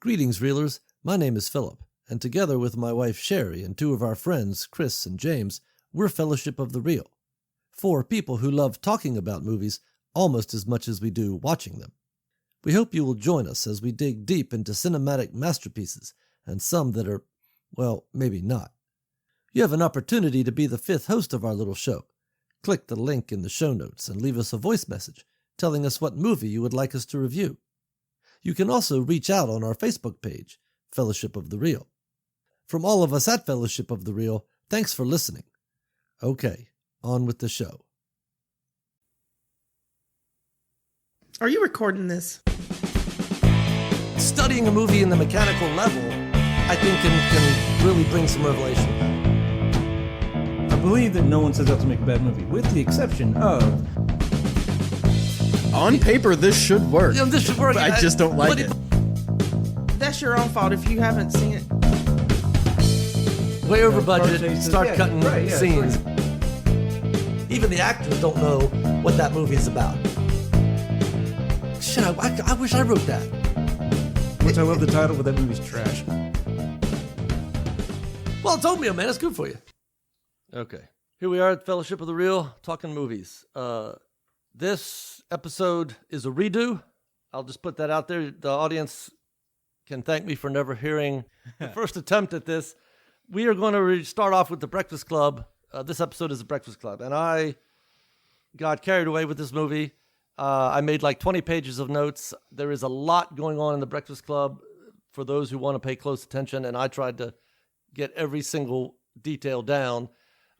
Greetings, Reelers. My name is Philip, and together with my wife Sherry and two of our friends, Chris and James, we're Fellowship of the Reel. Four people who love talking about movies almost as much as we do watching them. We hope you will join us as we dig deep into cinematic masterpieces, and some that are, well, maybe not. You have an opportunity to be the fifth host of our little show. Click the link in the show notes and leave us a voice message telling us what movie you would like us to review. You can also reach out on our Facebook page, Fellowship of the Reel. From all of us at Fellowship of the Reel, thanks for listening. Okay, on with the show. Are you recording this? Studying a movie in the mechanical level, I think can really bring some revelation. I believe that no one sets out to make a bad movie, with the exception of... On paper, this should work. Yeah, this should work. But I just don't like it. That's your own fault if you haven't seen it. Way over budget, chases, start yeah, cutting right, yeah, scenes. Even the actors don't know what that movie is about. Shit, I wish I wrote that. Which I love the title, but that movie's trash. Well, it's oatmeal, man. It's good for you. Okay. Here we are at Fellowship of the Reel, talking movies. This episode is a redo. I'll just put that out there. The audience can thank me for never hearing the first attempt at this. We are going to start off with The Breakfast Club. This episode is The Breakfast Club. And I got carried away with this movie. I made like 20 pages of notes. There is a lot going on in The Breakfast Club for those who want to pay close attention. And I tried to get every single detail down.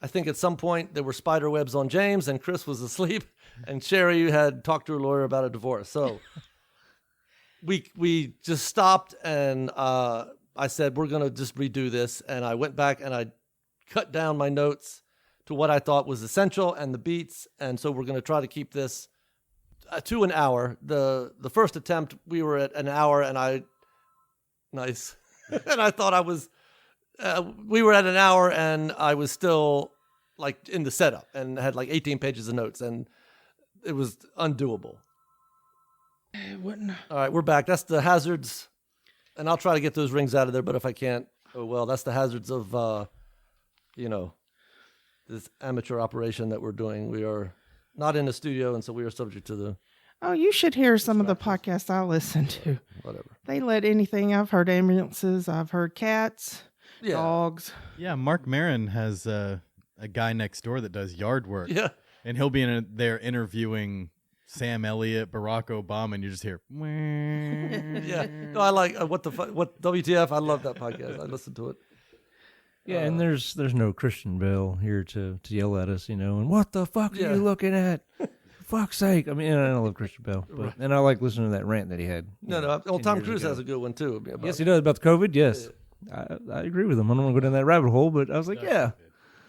I think at some point there were spider webs on James and Chris was asleep and Sherry had talked to her lawyer about a divorce. So we just stopped and I said, we're going to just redo this. And I went back and I cut down my notes to what I thought was essential and the beats. And so we're going to try to keep this to an hour. The first attempt, we were at an hour and nice. And I thought I was... we were at an hour and I was still like in the setup and had like 18 pages of notes and it was undoable. It wouldn't. All right, we're back. That's the hazards. And I'll try to get those rings out of there, but if I can't, oh well, that's the hazards of, this amateur operation that we're doing. We are not in the studio and so we are subject to the... Oh, you should hear some of the podcasts I listen to. Whatever. They let anything. I've heard ambulances. I've heard cats. Yeah. Dogs. Yeah, Mark Maron has a guy next door that does yard work. Yeah. And he'll be there interviewing Sam Elliott, Barack Obama, and you just hear... Yeah. No, I like what WTF. I love that podcast. I listen to it. Yeah, and there's no Christian Bale here to yell at us, and what the fuck are you looking at? For fuck's sake. I mean, I don't love Christian Bale, but and I like listening to that rant that he had. No, old Tom Cruise has a good one too. Yes, he does, about the COVID, yes. I agree with him. I don't want to go down that rabbit hole, but I was like, yeah.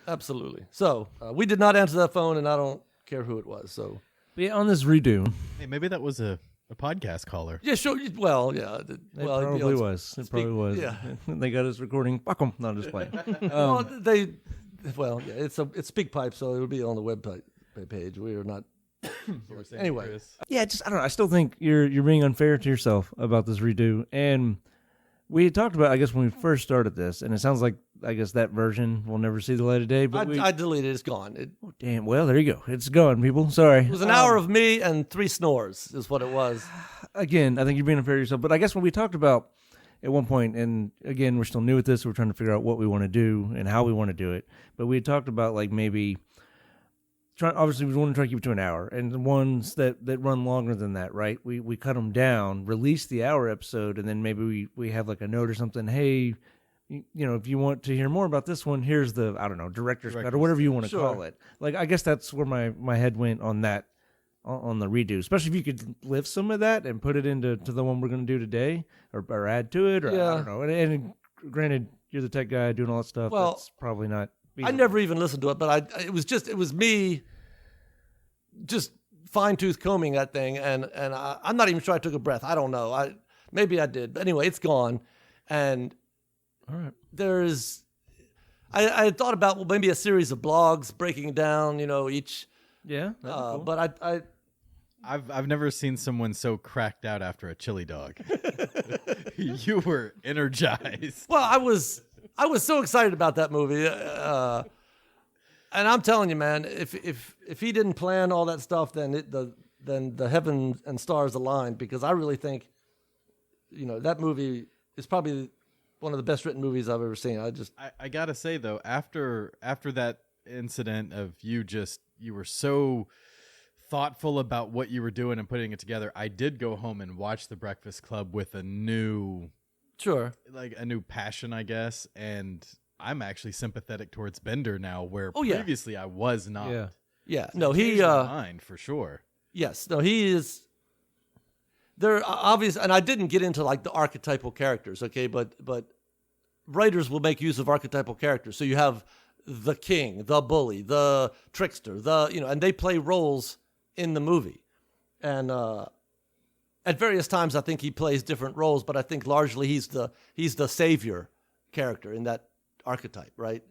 Absolutely. So, we did not answer that phone, and I don't care who it was. So, but yeah, on this redo. Hey, maybe that was a podcast caller. Yeah, sure. Well, yeah. It probably was. It probably was. Yeah. They got us recording. Fuck them. Not just playing. It's Speak Pipe, so it'll be on the web page. We are not... Anyway. Chris. Yeah, I don't know. I still think you're being unfair to yourself about this redo. And we had talked about, I guess, when we first started this, and it sounds like, I guess, that version will never see the light of day. But I deleted it. It's gone. Oh, damn. Well, there you go. It's gone, people. Sorry. It was an hour of me and 3 snores is what it was. Again, I think you're being unfair to yourself. But I guess when we talked about at one point, and again, we're still new at this, so we're trying to figure out what we want to do and how we want to do it. But we had talked about, like, maybe... Obviously, we want to try to keep it to an hour, and the ones that run longer than that, right? We cut them down, release the hour episode, and then maybe we have like a note or something. Hey, if you want to hear more about this one, here's the director's cut or whatever you want to call it. Like, I guess that's where my head went on that on the redo. Especially if you could lift some of that and put it into the one we're going to do today, or add to it, or I don't know. And granted, you're the tech guy doing all that stuff. Well, that's probably not. I never even listened to it, but it was me just fine-tooth combing that thing, and I'm not even sure I took a breath. I don't know. Maybe I did. But anyway, it's gone. And all right. There's... I had thought about, maybe a series of blogs breaking down, each... Yeah. Cool. But I've never seen someone so cracked out after a chili dog. You were energized. Well, I was so excited about that movie, and I'm telling you, man, if he didn't plan all that stuff, then the heavens and stars aligned, because I really think, that movie is probably one of the best written movies I've ever seen. I gotta say though, after that incident of you were so thoughtful about what you were doing and putting it together, I did go home and watch The Breakfast Club with a new passion, I guess, and I'm actually sympathetic towards Bender now, where previously I was not. Yeah. So No, he he changed my mind for sure. Yes, no, he is. They're obvious, and I didn't get into like the archetypal characters, okay, but writers will make use of archetypal characters. So you have the king, the bully, the trickster, and they play roles in the movie, and at various times I think he plays different roles, but I think largely he's the savior character in that archetype, right?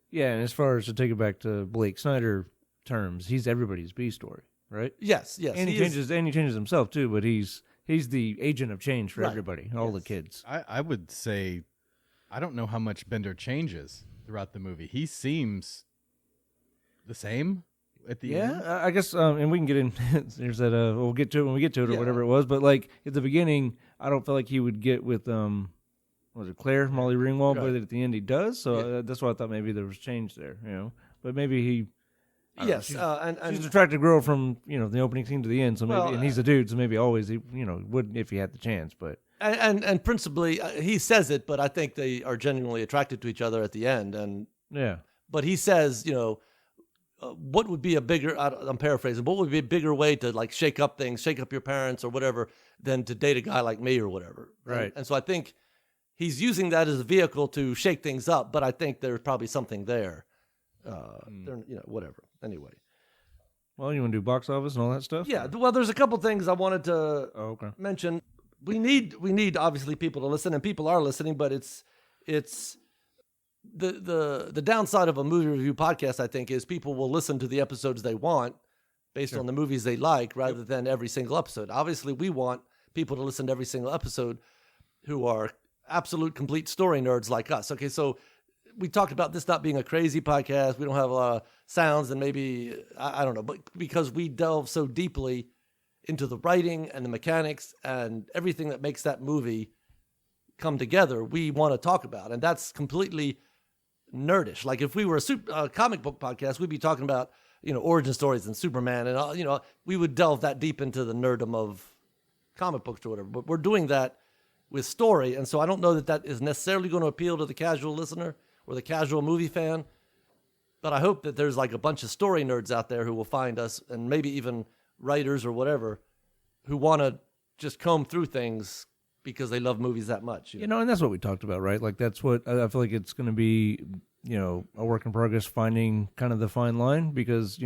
Yeah, and as far as to take it back to Blake Snyder terms, he's everybody's B story, right? Yes, and he changes himself too, but he's the agent of change for everybody, all the kids. I would say, I don't know how much Bender changes throughout the movie. He seems the same at the end. Yeah, I guess, and we can get in. There's that. We'll get to it when we get to it, or whatever it was. But like at the beginning, I don't feel like he would get with was it Claire, Molly Ringwald? But at the end, he does. So that's why I thought maybe there was change there. But maybe he. Yes, she's and attractive girl from the opening scene to the end. So maybe, and he's a dude, so maybe always he wouldn't if he had the chance. But and principally he says it, but I think they are genuinely attracted to each other at the end. And but he says, what would be a bigger? I'm paraphrasing. What would be a bigger way to like shake up things, shake up your parents or whatever, than to date a guy like me or whatever? Right. And so I think he's using that as a vehicle to shake things up. But I think there's probably something there. Whatever. Anyway. Well, you want to do box office and all that stuff? Yeah. Well, there's a couple things I wanted to mention. We need obviously people to listen, and people are listening, but it's the downside of a movie review podcast, I think, is people will listen to the episodes they want based on the movies they like rather than every single episode. Obviously, we want people to listen to every single episode who are absolute complete story nerds like us. Okay, so we talked about this not being a crazy podcast. We don't have a lot of sounds, and maybe, I don't know, but because we delve so deeply into the writing and the mechanics and everything that makes that movie come together, we want to talk about. And that's completely nerdish. Like if we were a comic book podcast, we'd be talking about, origin stories and Superman and, we would delve that deep into the nerdom of comic books or whatever. But we're doing that with story. And so I don't know that is necessarily going to appeal to the casual listener or the casual movie fan. But I hope that there's like a bunch of story nerds out there who will find us, and maybe even writers or whatever, who want to just comb through things because they love movies that much. And that's what we talked about, right? Like that's what I feel like it's going to be, a work in progress, finding kind of the fine line, because,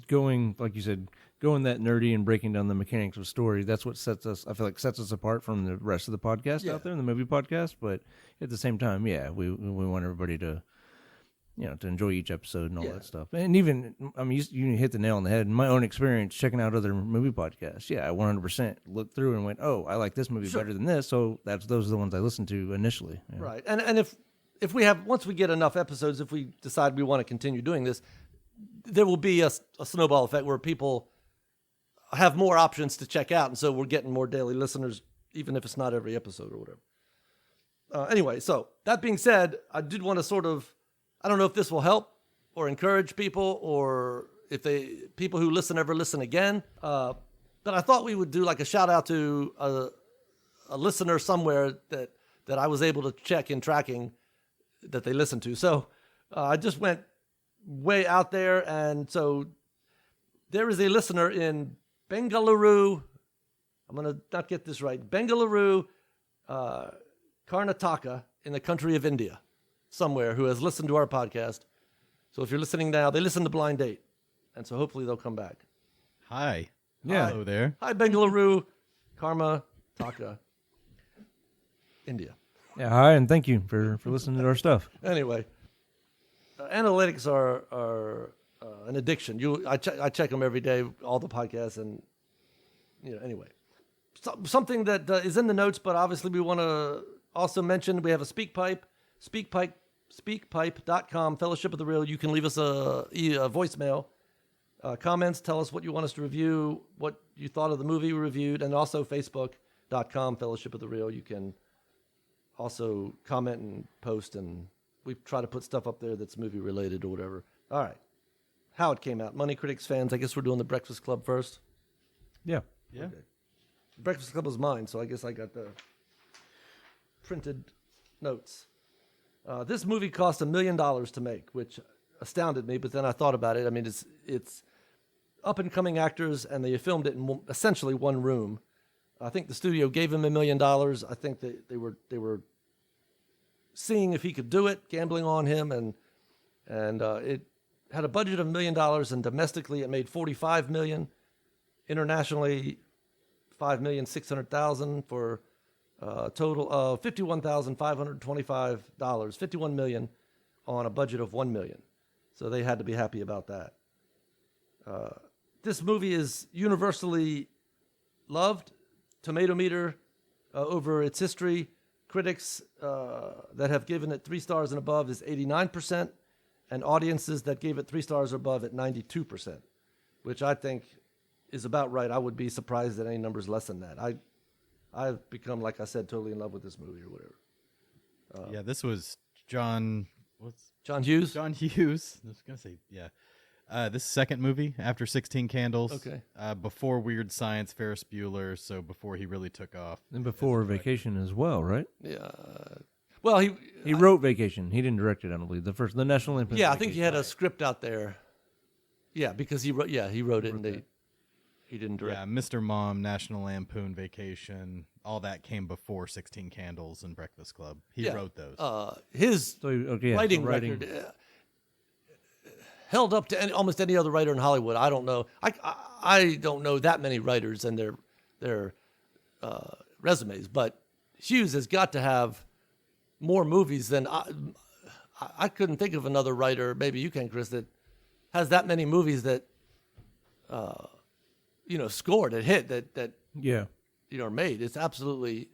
going, like you said, going that nerdy and breaking down the mechanics of story, that's what sets us apart from the rest of the podcast out there, the movie podcast. But at the same time, we want everybody to, to enjoy each episode and all that stuff. And even, you hit the nail on the head. In my own experience, checking out other movie podcasts, I 100% looked through and went, oh, I like this movie better than this. So those are the ones I listened to initially. Right. And if we have, once we get enough episodes, if we decide we want to continue doing this, there will be a snowball effect where people have more options to check out. And so we're getting more daily listeners, even if it's not every episode or whatever. Anyway, so that being said, I did want to I don't know if this will help or encourage people, or if people who listen ever listen again. But I thought we would do like a shout out to a listener somewhere that I was able to check in tracking that they listened to. So I just went way out there. And so there is a listener in Bengaluru. I'm going to not get this right. Bengaluru, Karnataka, in the country of India, somewhere, who has listened to our podcast. So if you're listening now, they listen to Blind Date. And so hopefully they'll come back. Hi. Yeah. Hello there. Hi, Bengaluru, Karnataka, India. Yeah, hi, and thank you for listening to our stuff. Anyway, analytics are an addiction. I check them every day, all the podcasts, and anyway. something that is in the notes, but obviously we want to also mention we have a speakpipe.com, Fellowship of the Real. You can leave us a voicemail, comments, tell us what you want us to review, what you thought of the movie we reviewed, and also Facebook.com, Fellowship of the Real. You can also comment and post, and we try to put stuff up there that's movie related or whatever. All right. How it came out. Money Critics fans, I guess we're doing the Breakfast Club first. Yeah. Yeah. Okay. Breakfast Club was mine, so I guess I got the printed notes. This movie cost $1 million to make, which astounded me, but then I thought about it. I mean, it's up-and-coming actors, and they filmed it in essentially one room. I think the studio gave him $1 million. I think they were seeing if he could do it, gambling on him, and it had a budget of $1 million, and domestically it made $45 million. Internationally, $5,600,000 for a total of $51,525. $51 million on a budget of $1 million. So they had to be happy about that. This movie is universally loved. Tomato meter over its history. Critics that have given it 3 stars and above is 89%, and audiences that gave it 3 stars or above at 92%, which I think is about right. I would be surprised that any numbers less than that. I've become, like I said, totally in love with this movie or whatever. Yeah, this was John Hughes. John Hughes. I was gonna say, yeah. This second movie after 16 Candles. Okay. Before Weird Science, Ferris Bueller. So before he really took off. And before Vacation as well, right? Yeah. Well, He wrote Vacation. He didn't direct it, I don't believe. The National Lampoon's Yeah, I think he had a Vacation. script out there. Yeah, because he wrote it, and he didn't direct. Yeah, Mr. Mom, National Lampoon Vacation, all that came before 16 Candles and Breakfast Club. He wrote those. His writing record held up to almost any other writer in Hollywood. I don't know. I don't know that many writers and their resumes, but Hughes has got to have more movies than I couldn't think of another writer. Maybe you can, Chris, that has that many movies that scored and hit that are made. It's absolutely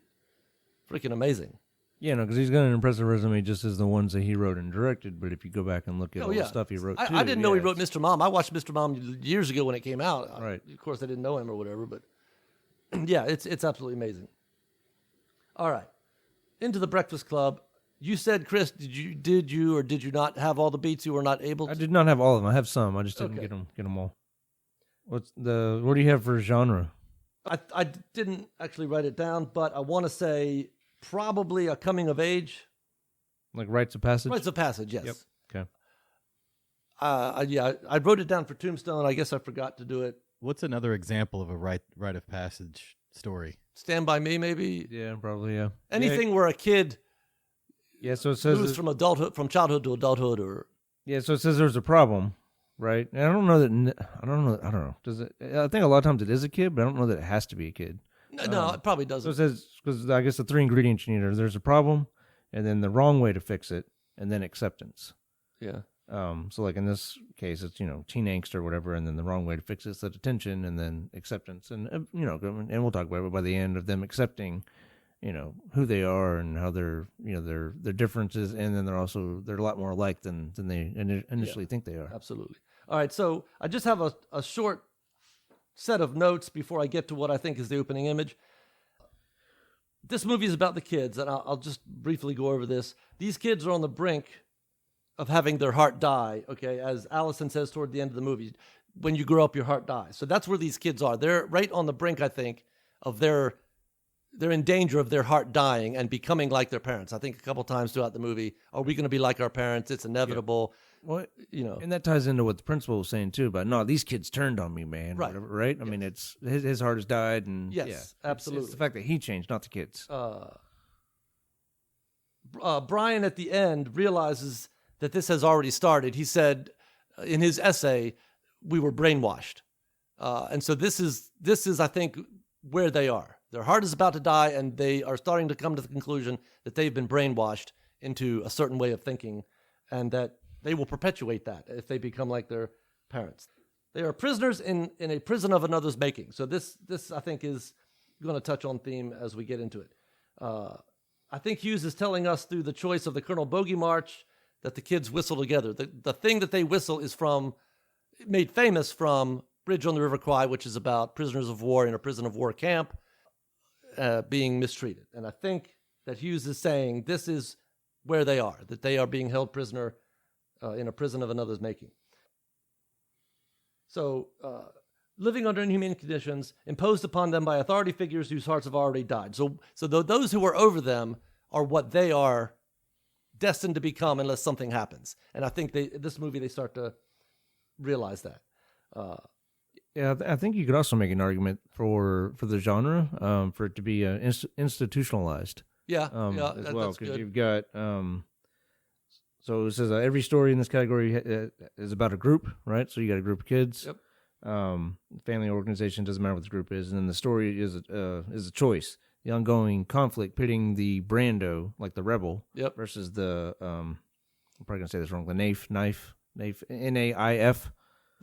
freaking amazing. Yeah, no, because he's got an impressive resume just as the ones that he wrote and directed. But if you go back and look at all the stuff he wrote, I didn't know he wrote Mr. Mom. I watched Mr. Mom years ago when it came out. Right. Of course, I didn't know him or whatever, but yeah, it's absolutely amazing. All right, into the Breakfast Club. You said, Chris, did you or did you not have all the beats? You were not able to? I did not have all of them. I have some. I just didn't get them all. What do you have for genre? I didn't actually write it down, but I want to say probably a coming of age. Like Rites of Passage? Rites of Passage, yes. Yep. Okay. I wrote it down for Tombstone. I guess I forgot to do it. What's another example of a rite of passage story? Stand By Me, maybe? Yeah, probably, yeah. Anything where a kid so it says moves from childhood to adulthood, or so it says there's a problem, right? And I don't know. Does it? I think a lot of times it is a kid, but I don't know that it has to be a kid. No, it probably doesn't. So it says, because I guess the 3 ingredients you need are there's a problem, and then the wrong way to fix it, and then acceptance. Yeah. So like in this case, it's teen angst or whatever, and then the wrong way to fix it is the detention, and then acceptance, and and we'll talk about it. But by the end of them accepting, who they are and how they're their differences, and then they're a lot more alike than they initially think they are. Absolutely. All right, so I just have a short set of notes before I get to what I think is the opening image. This movie is about the kids, and I'll just briefly go over this. These kids are on the brink of having their heart die, okay? As Allison says toward the end of the movie, when you grow up, your heart dies. So that's where these kids are. They're right on the brink, I think, of they're in danger of their heart dying and becoming like their parents. I think a couple times throughout the movie, are we going to be like our parents? It's inevitable. Yeah. Well, and that ties into what the principal was saying too. But no, these kids turned on me, man. Right. Whatever, right. I mean, it's his heart has died, and yes, absolutely. It's the fact that he changed, not the kids. Brian at the end realizes that this has already started. He said in his essay, "We were brainwashed," and so this is I think where they are. Their heart is about to die, and they are starting to come to the conclusion that they've been brainwashed into a certain way of thinking, and that they will perpetuate that if they become like their parents. They are prisoners in a prison of another's making. So this I think is going to touch on theme as we get into it. I think Hughes is telling us through the choice of the Colonel Bogey March that the kids whistle together. The thing that they whistle is made famous from Bridge on the River Kwai, which is about prisoners of war in a prison of war camp being mistreated. And I think that Hughes is saying this is where they are, that they are being held prisoner in a prison of another's making. So, living under inhumane conditions imposed upon them by authority figures whose hearts have already died. So those who are over them are what they are destined to become unless something happens. And I think this movie, they start to realize that. Yeah, I think you could also make an argument for the genre, for it to be institutionalized. Yeah, as well, that's because good. you've got. So it says every story in this category is about a group, right? So you got a group of kids. Yep. Family organization, doesn't matter what the group is, and then the story is a choice, the ongoing conflict pitting the Brando, like the rebel, Yep. versus the I'm probably gonna say this wrong, the Naif, Naif, The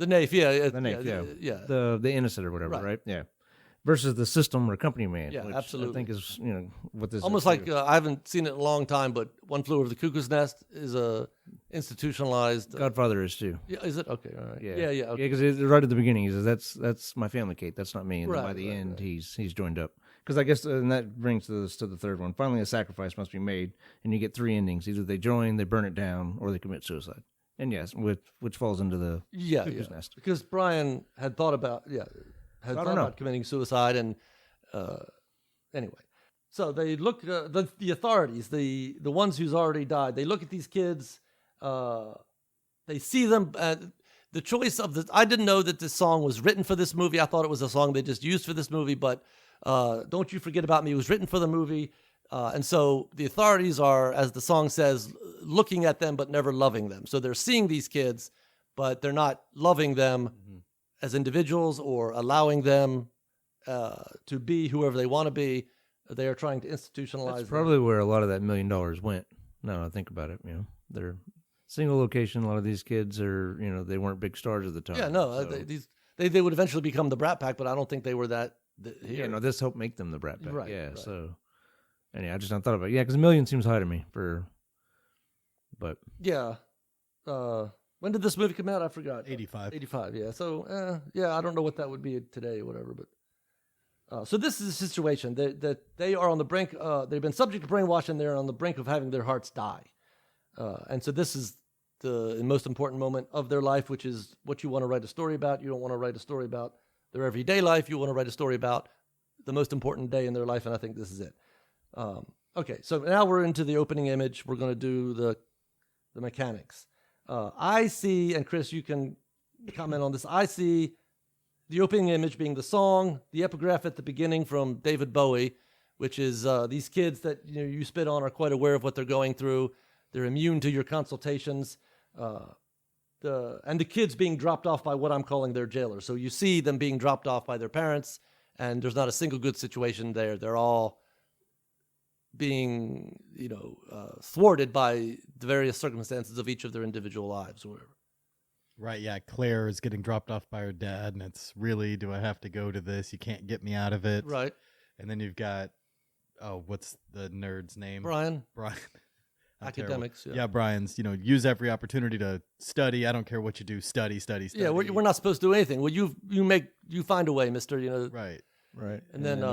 Naif, yeah. the Naif, yeah. the innocent or whatever, Right. right? Yeah, versus the system or company man, Yeah, which absolutely. I think is what this Almost is like too. I haven't seen it in a long time, but One Flew Over the Cuckoo's Nest is a institutionalized. Godfather is too. Yeah, is it okay? All right. Yeah, yeah. Okay. Because right at the beginning, he says, "That's my family, Kate. That's not me." And then by Right, the right, end, right. he's joined up. Because I guess, and that brings us to the third one. Finally, a sacrifice must be made, and you get three endings: either they join, they burn it down, or they commit suicide. And yes, which falls into the Yeah, cuckoo's nest. because Brian had thought about committing suicide, and anyway, so they look the authorities, the ones who's already died. They look at these kids, they see them. The choice of I didn't know that this song was written for this movie. I thought it was a song they just used for this movie, but Don't You Forget About Me was written for the movie. And so the authorities are, as the song says, looking at them but never loving them. So they're seeing these kids, but they're not loving them as individuals or allowing them to be whoever they want to be. They are trying to institutionalize That's them. probably where a lot of that $1 million went. Now I think about it, they're single location. A lot of these kids are, they weren't big stars at the time. Yeah, no, so- they would eventually become the Brat Pack, but I don't think they were that. Yeah, no, this helped make them the Brat Pack. Right, Yeah, right. so. And yeah, I just not thought about it. Yeah, because $1 million seems high to me but Yeah. When did this movie come out? I forgot. 85. 85, yeah. So, I don't know what that would be today or whatever, but so this is a situation that they are on the brink. They've been subject to brainwashing. They're on the brink of having their hearts die, and so this is the most important moment of their life, which is what you want to write a story about. You don't want to write a story about their everyday life. You want to write a story about the most important day in their life, and I think this is it. Okay, so now we're into the opening image. We're going to do the mechanics. I see, and Chris, you can comment on this. I see the opening image being the song, the epigraph at the beginning from David Bowie, which is these kids that you spit on are quite aware of what they're going through. They're immune to your consultations. And the kids being dropped off by what I'm calling their jailers. So you see them being dropped off by their parents, and there's not a single good situation there. They're all being, thwarted by the various circumstances of each of their individual lives or whatever. Right, yeah. Claire is getting dropped off by her dad, and it's really, do I have to go to this? You can't get me out of it. Right. And then you've got, what's the nerd's name? Brian. I'm Academics. terrible. Yeah, Brian's, use every opportunity to study. I don't care what you do. Study. Yeah, we're not supposed to do anything. Well, you find a way, mister, Right. right. And then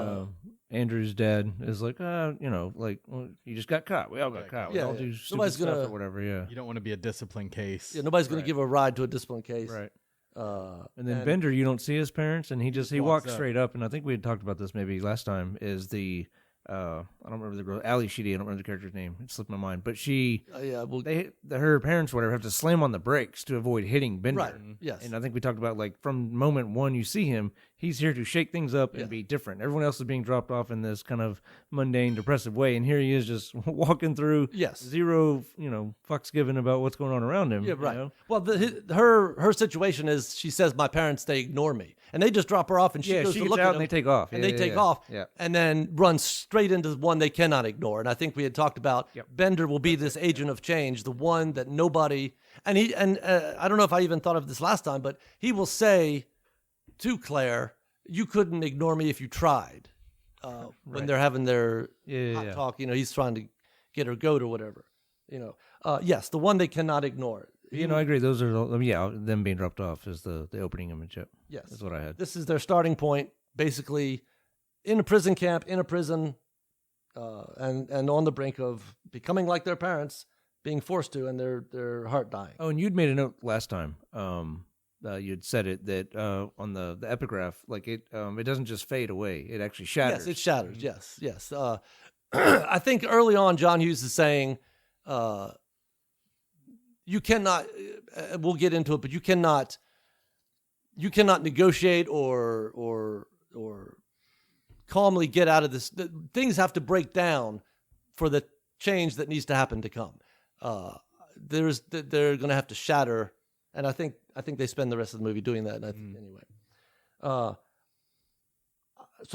Andrew's dad is like, well, you just got caught. We all got caught. We Yeah, all yeah. do stupid Nobody's stuff gonna- or whatever. Yeah. You don't want to be a discipline case. yeah, nobody's going Right. to give a ride to a discipline case. Right. And And then Bender, you don't see his parents, and he walks walks up. straight up. And I think we had talked about this maybe last time. Is the I don't remember the girl, Ali Sheedy. I don't remember the character's name. It slipped my mind. But she, yeah, well, her parents, whatever, have to slam on the brakes to avoid hitting Bender. right. Yes. And I think we talked about, like, from moment one you see him, he's here to shake things up and Yeah. be different. Everyone else is being dropped off in this kind of mundane, depressive way, and here he is just walking through. Yes. Zero, fucks given about what's going on around him. Yeah, right. you know? Well, her situation is she says my parents, they ignore me, and they just drop her off, and she Yeah, goes she to gets look out at and them, they take off. and Yeah, they yeah, take yeah. off, Yeah. and then run straight into one they cannot ignore. And I think we had talked about Yep. Bender will be this agent of change, the one that nobody. And I don't know if I even thought of this last time, but he will say to Claire, "You couldn't ignore me if you tried." when Right. they're having their Yeah, hot yeah. talk. He's trying to get her goat or whatever. Yes, the one they cannot ignore. I agree. Those are them being dropped off is the opening image. Yep. Yes, That's what I had. this is their starting point, basically, in a prison camp, in a prison, and on the brink of becoming like their parents, being forced to, and their heart dying. Oh, and you'd made a note last time. You'd said it that on the epigraph, like it doesn't just fade away; it actually shatters. Yes, it shatters. Yes. I think early on, John Hughes is saying, you cannot. We'll get into it, but you cannot negotiate or calmly get out of this. Things have to break down for the change that needs to happen to come. They're going to have to shatter, and I think they spend the rest of the movie doing that. And anyway. So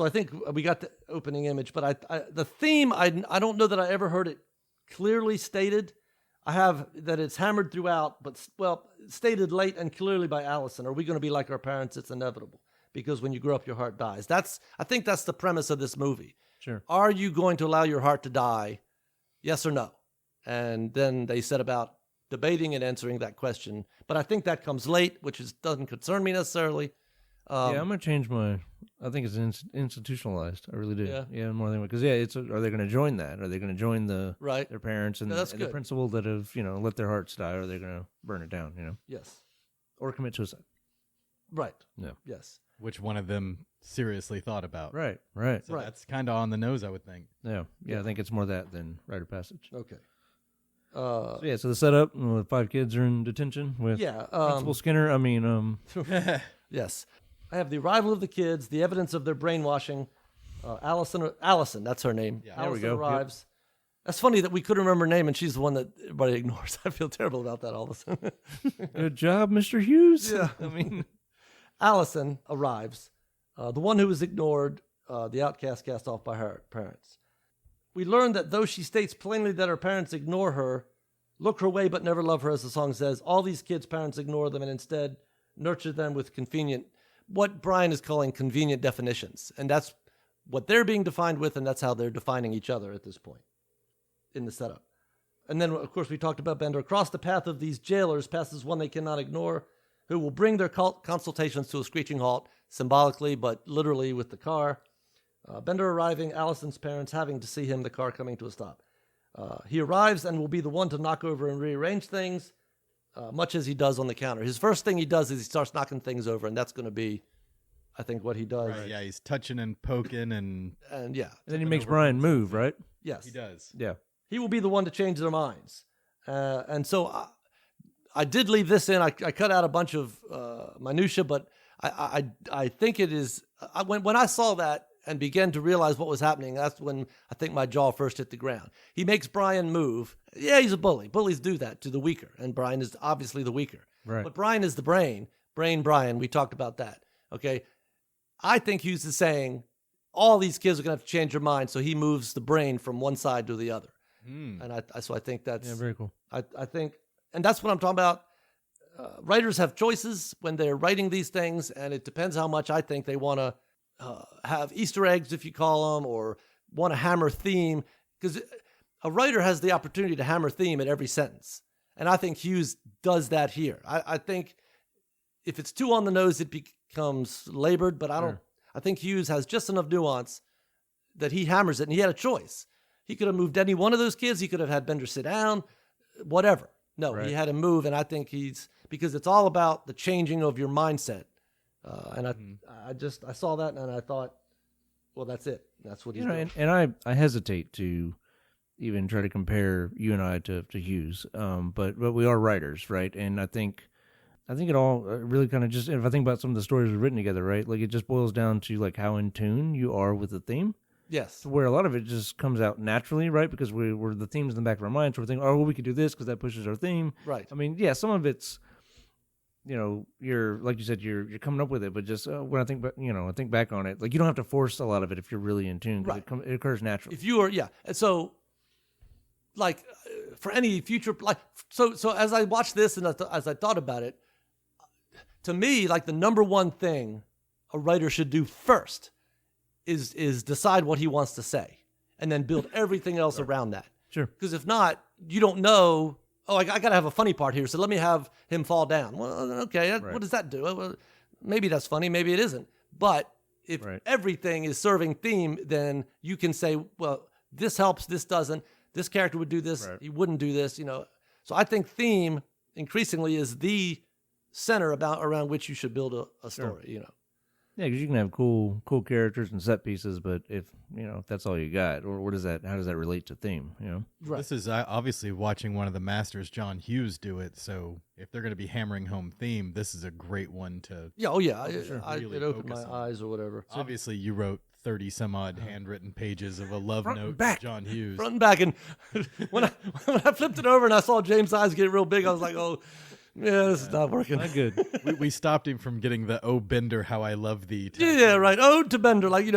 I think we got the opening image, but the theme, I don't know that I ever heard it clearly stated. I have that it's hammered throughout, but stated late and clearly by Allison. Are we going to be like our parents? It's inevitable because when you grow up, your heart dies. I think that's the premise of this movie. Sure. Are you going to allow your heart to die? Yes or no? And then they set about debating and answering that question. But I think that comes late, which doesn't concern me necessarily. I'm gonna change my. I think it's institutionalized. I really do. Yeah. More than because are they going to join that? Are they going to join Right. their parents and, Yeah, that's and the good. principal that have let their hearts die? Or are they going to burn it down? Yes. Or commit suicide? Right. Yeah. Yes. Which one of them seriously thought about? Right. So Right. that's kind of on the nose, I would think. Yeah. I think it's more that than rite of passage. Okay. So the setup, 5 kids are in detention with Principal Skinner. Yes. I have the arrival of the kids, the evidence of their brainwashing. Allison, that's her name. Yeah. There we Allison go. arrives. That's funny that we couldn't remember her name, and she's the one that everybody ignores. I feel terrible about that all of a sudden. Good job, Mr. Hughes. Yeah. Allison arrives, the one who was ignored, the outcast cast off by her parents. We learn that though she states plainly that her parents ignore her, look her way but never love her, as the song says, all these kids' parents ignore them and instead nurture them with what Brian is calling convenient definitions. And that's what they're being defined with, and that's how they're defining each other at this point in the setup. And then, of course, we talked about Bender. Across the path of these jailers passes one they cannot ignore, who will bring their consultations to a screeching halt, symbolically but literally with the car. Bender arriving, Allison's parents having to see him, the car coming to a stop. He arrives and will be the one to knock over and rearrange things, much as he does on the counter. His first thing he does is he starts knocking things over, and that's going to be, I think, what he does. Right. Yeah, he's touching and poking and Yeah. And then he makes Brian move, right? Yes. he does. Yeah. He will be the one to change their minds. And so I did leave this in. I cut out a bunch of minutia, but I think it is. When I saw that and began to realize what was happening, that's when I think my jaw first hit the ground. He makes Brian move. Yeah, he's a bully. Bullies do that to the weaker, and Brian is obviously the weaker. Right. But Brian is the brain. Brian, we talked about that. Okay? I think Hughes is saying all these kids are going to have to change their mind, so he moves the brain from one side to the other. And so I think that's... Yeah, very cool. I think, and that's what I'm talking about. Writers have choices when they're writing these things, and it depends how much I think they want to have Easter eggs, if you call them, or want to hammer theme, because a writer has the opportunity to hammer theme at every sentence. And I think Hughes does that here. I think if it's too on the nose, it becomes labored, but I think Hughes has just enough nuance that he hammers it, and he had a choice. He could have moved any one of those kids. He could have had Bender sit down, whatever. No, Right. He had him move, and I think because it's all about the changing of your mindset. And I saw that, and I thought, well, that's it. That's what he's doing. And I hesitate to even try to compare you and I to Hughes, but we are writers, right? And I think it all really kind of just, if I think about some of the stories we've written together, right? Like it just boils down to like how in tune you are with the theme. Yes. Where a lot of it just comes out naturally, right? Because we're the themes in the back of our minds. We're thinking, oh, well, we could do this because that pushes our theme. Right. I mean, yeah, some of it's, you're like you said, you're coming up with it, but just when I think back on it, like you don't have to force a lot of it if you're really in tune. 'Cause Right. it occurs naturally. If you are, yeah. And so, like, for any future, like, so as I watched this and as I thought about it, to me, like the number one thing a writer should do first is decide what he wants to say and then build everything else around that. Sure. Because if not, you don't know, oh, I got to have a funny part here, so let me have him fall down. Well, okay, what does that do? Well, maybe that's funny, maybe it isn't. But if everything is serving theme, then you can say, well, this helps, this doesn't. This character would do this, he wouldn't do this, So I think theme increasingly is the center around which you should build a story, Yeah, because you can have cool characters and set pieces, but if that's all you got, or how does that relate to theme? Right. This is obviously watching one of the masters, John Hughes, do it. So if they're going to be hammering home theme, this is a great one to. Yeah. Oh yeah. Really it opened my focus on. eyes or whatever. So obviously, you wrote 30 some odd handwritten pages of a love Front and note back. to John Hughes. Front and back, and when I flipped it over and I saw James' eyes get real big, I was like, oh. Yeah, this is not working. Not good. we stopped him from getting the "Oh Bender, how I love thee." tattoo. Yeah, right. Ode to Bender, like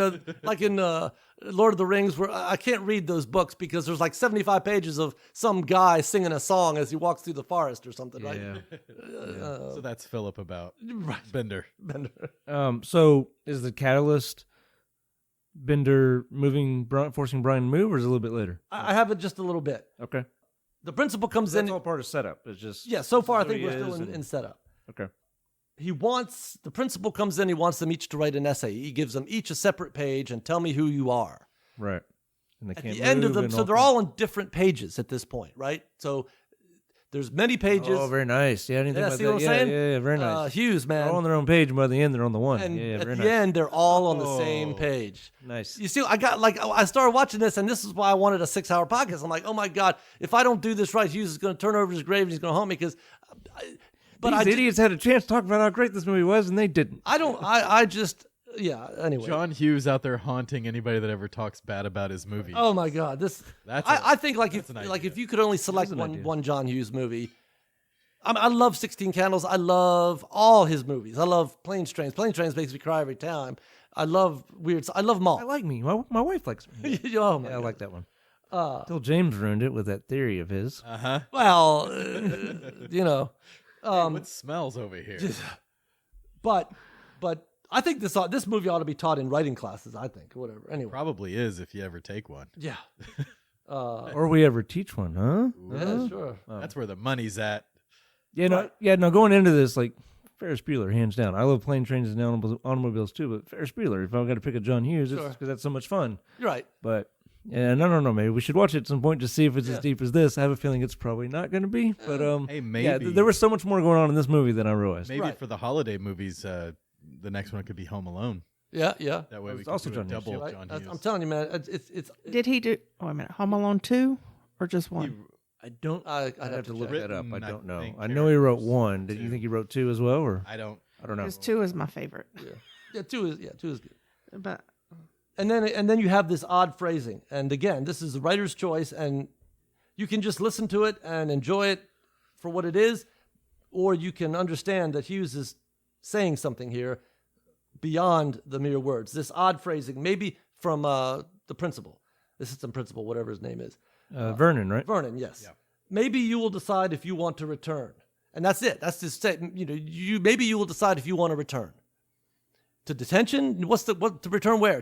like in Lord of the Rings, where I can't read those books because there's like 75 pages of some guy singing a song as he walks through the forest or something, right? So that's Philip about Bender. So is the catalyst Bender forcing Brian to move, or is it a little bit later? I have it just a little bit. Okay. The principal comes That's in. all part of setup. It's just So far I who think he we're still is in setup. Okay. The principal comes in, he wants them each to write an essay. He gives them each a separate page and tell me who you are. Right. And they At can't the end of move them, and so they're all on different pages at this point, right? So there's many pages. Oh, very nice. Yeah, I didn't think about see that. what I'm saying? Yeah, very nice. Hughes, man. They're all on their own page, and by the end, they're on the one. And yeah, at very the nice. end, they're all on the same page. Nice. You see, I started watching this, and this is why I wanted a 6-hour podcast. I'm like, oh my God, if I don't do this right, Hughes is going to turn over his grave and he's going to haunt me because. These idiots had a chance to talk about how great this movie was, and they didn't. Anyway. John Hughes out there haunting anybody that ever talks bad about his movie. Oh my God, I think if you could only select one John Hughes movie. I love 16 Candles. I love all his movies. I love Planes, Trains. Planes, Trains makes me cry every time. I love I love them all. I like me. My wife likes me. Oh my I God. like that one. Till James ruined it with that theory of his. Well, What smells over here? but I think this movie ought to be taught in writing classes. I think whatever. Anyway, Probably is if you ever take one. yeah, Or we ever teach one, huh? yeah, sure. That's where the money's at. Yeah, no, going into this, like, Ferris Bueller, hands down. I love plane, trains, and automobiles, too, but Ferris Bueller, if I've got to pick a John Hughes, it's because that's so much fun. You're right. But, yeah, no, maybe we should watch it at some point to see if it's as deep as this. I have a feeling it's probably not going to be, but, Hey, maybe. yeah, there was so much more going on in this movie than I realized. Maybe Right. for the holiday movies, the next one could be Home Alone. Yeah. That way we It's can also do John a Hughes, double Right? John I'm Hughes. telling you, man. It's. Did he do? Oh, wait a minute. Home Alone 2 or just one? I don't. I'd I'd have to look check. that up. I Written, don't know. think, I know he wrote characters, one. Did you two. think he wrote two as well, or I don't. I don't know? Because 2 is my favorite. Yeah, two is good. But And then you have this odd phrasing, and again, this is the writer's choice, and you can just listen to it and enjoy it for what it is, or you can understand that Hughes is saying something here beyond the mere words. This odd phrasing, maybe from the principal, assistant principal, whatever his name is. Vernon, right? Vernon, yes. Yeah. Maybe you will decide if you want to return. And that's it. That's just maybe you will decide if you want to return. To detention? What to return where?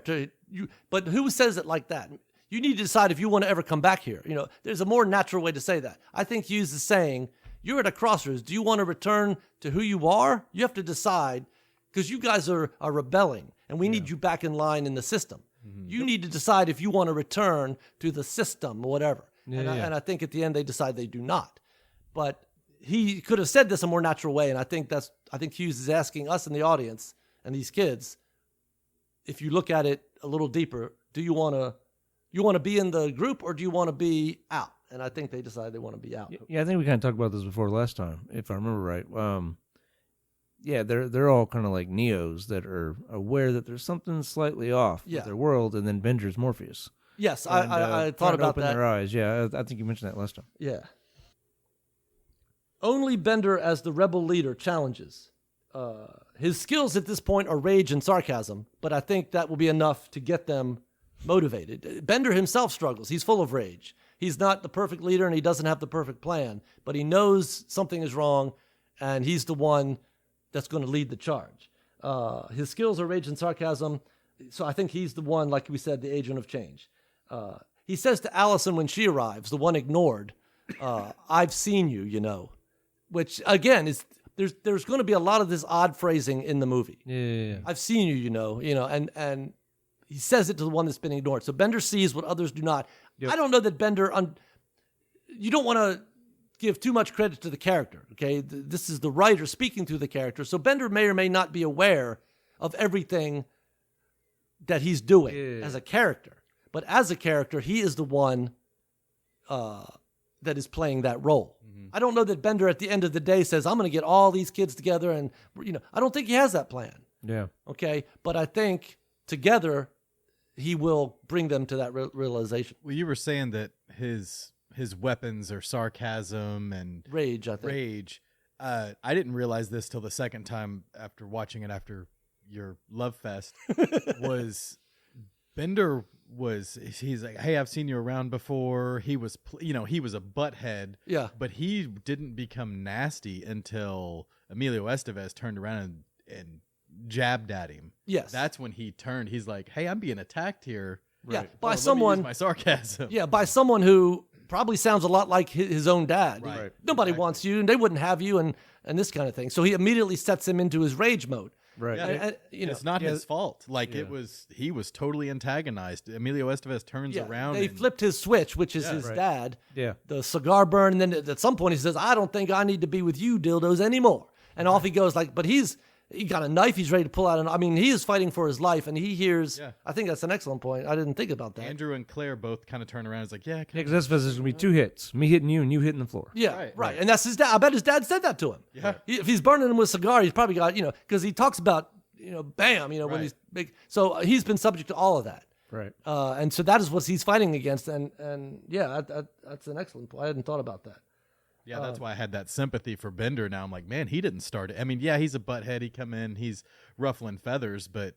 But who says it like that? You need to decide if you want to ever come back here. There's a more natural way to say that. I think Hughes is saying, you're at a crossroads. Do you want to return to who you are? You have to decide, because you guys are rebelling, and we need you back in line in the system. Mm-hmm. You need to decide if you want to return to the system or whatever. And I think at the end they decide they do not. But he could have said this a more natural way, and I think Hughes is asking us in the audience and these kids, if you look at it a little deeper, do you want to be in the group or do you want to be out? And I think they decide they want to be out. Yeah, I think we kind of talked about this before last time, if I remember right. Yeah, they're all kind of like Neos that are aware that there's something slightly off with their world, and then Bender's Morpheus. Yes, And, I thought trying to about open that. their eyes. Yeah, I think you mentioned that last time. Yeah. Only Bender as the rebel leader challenges. His skills at this point are rage and sarcasm, but I think that will be enough to get them motivated. Bender himself struggles. He's full of rage. He's not the perfect leader and he doesn't have the perfect plan, but he knows something is wrong and he's the one that's going to lead the charge. His skills are rage and sarcasm. So I think he's the one, like we said, the agent of change. He says to Allison when she arrives, the one ignored, "I've seen you, you know," which again is there's going to be a lot of this odd phrasing in the movie. Yeah. I've seen you, you know, and he says it to the one that's been ignored. So Bender sees what others do not. Yep. I don't know that Bender. You don't want to give too much credit to the character. Okay, this is the writer speaking through the character. So Bender may or may not be aware of everything that he's doing as a character. But as a character, he is the one that is playing that role. Mm-hmm. I don't know that Bender at the end of the day says, I'm going to get all these kids together. And, I don't think he has that plan. Yeah. Okay. But I think together he will bring them to that realization. Well, you were saying that his weapons are sarcasm and rage, I think. Rage. I didn't realize this till the second time after watching it after your Love Fest was Bender he's like, hey, I've seen you around before. He was, he was a butthead. Yeah. But he didn't become nasty until Emilio Estevez turned around and jabbed at him. Yes. That's when he turned. He's like, hey, I'm being attacked here. Yeah. Right. By let me someone. use my sarcasm. Yeah. By someone who probably sounds a lot like his own dad. Right. Nobody wants you and they wouldn't have you and this kind of thing. So he immediately sets him into his rage mode. Right. Yeah, And, it's not his fault. Like he was totally antagonized. Emilio Estevez turns around. They flipped his switch, which is his dad. Yeah. The cigar burn. And then at some point he says, I don't think I need to be with you dildos anymore. And off he goes but he got a knife. He's ready to pull out. He is fighting for his life. And he hears, I think that's an excellent point. I didn't think about that. Andrew and Claire both kind of turn around. It's like, because that's going to be 2 hits. Me hitting you and you hitting the floor. Yeah, right. And that's his dad. I bet his dad said that to him. Yeah. If he's burning him with a cigar, he's probably got, because he talks about, bam, when he's big. So he's been subject to all of that. Right. And so that is what he's fighting against. And yeah, that's an excellent point. I hadn't thought about that. Yeah, that's why I had that sympathy for Bender. Now I'm like, man, he didn't start it. I mean, yeah, he's a butthead. He come in, he's ruffling feathers, but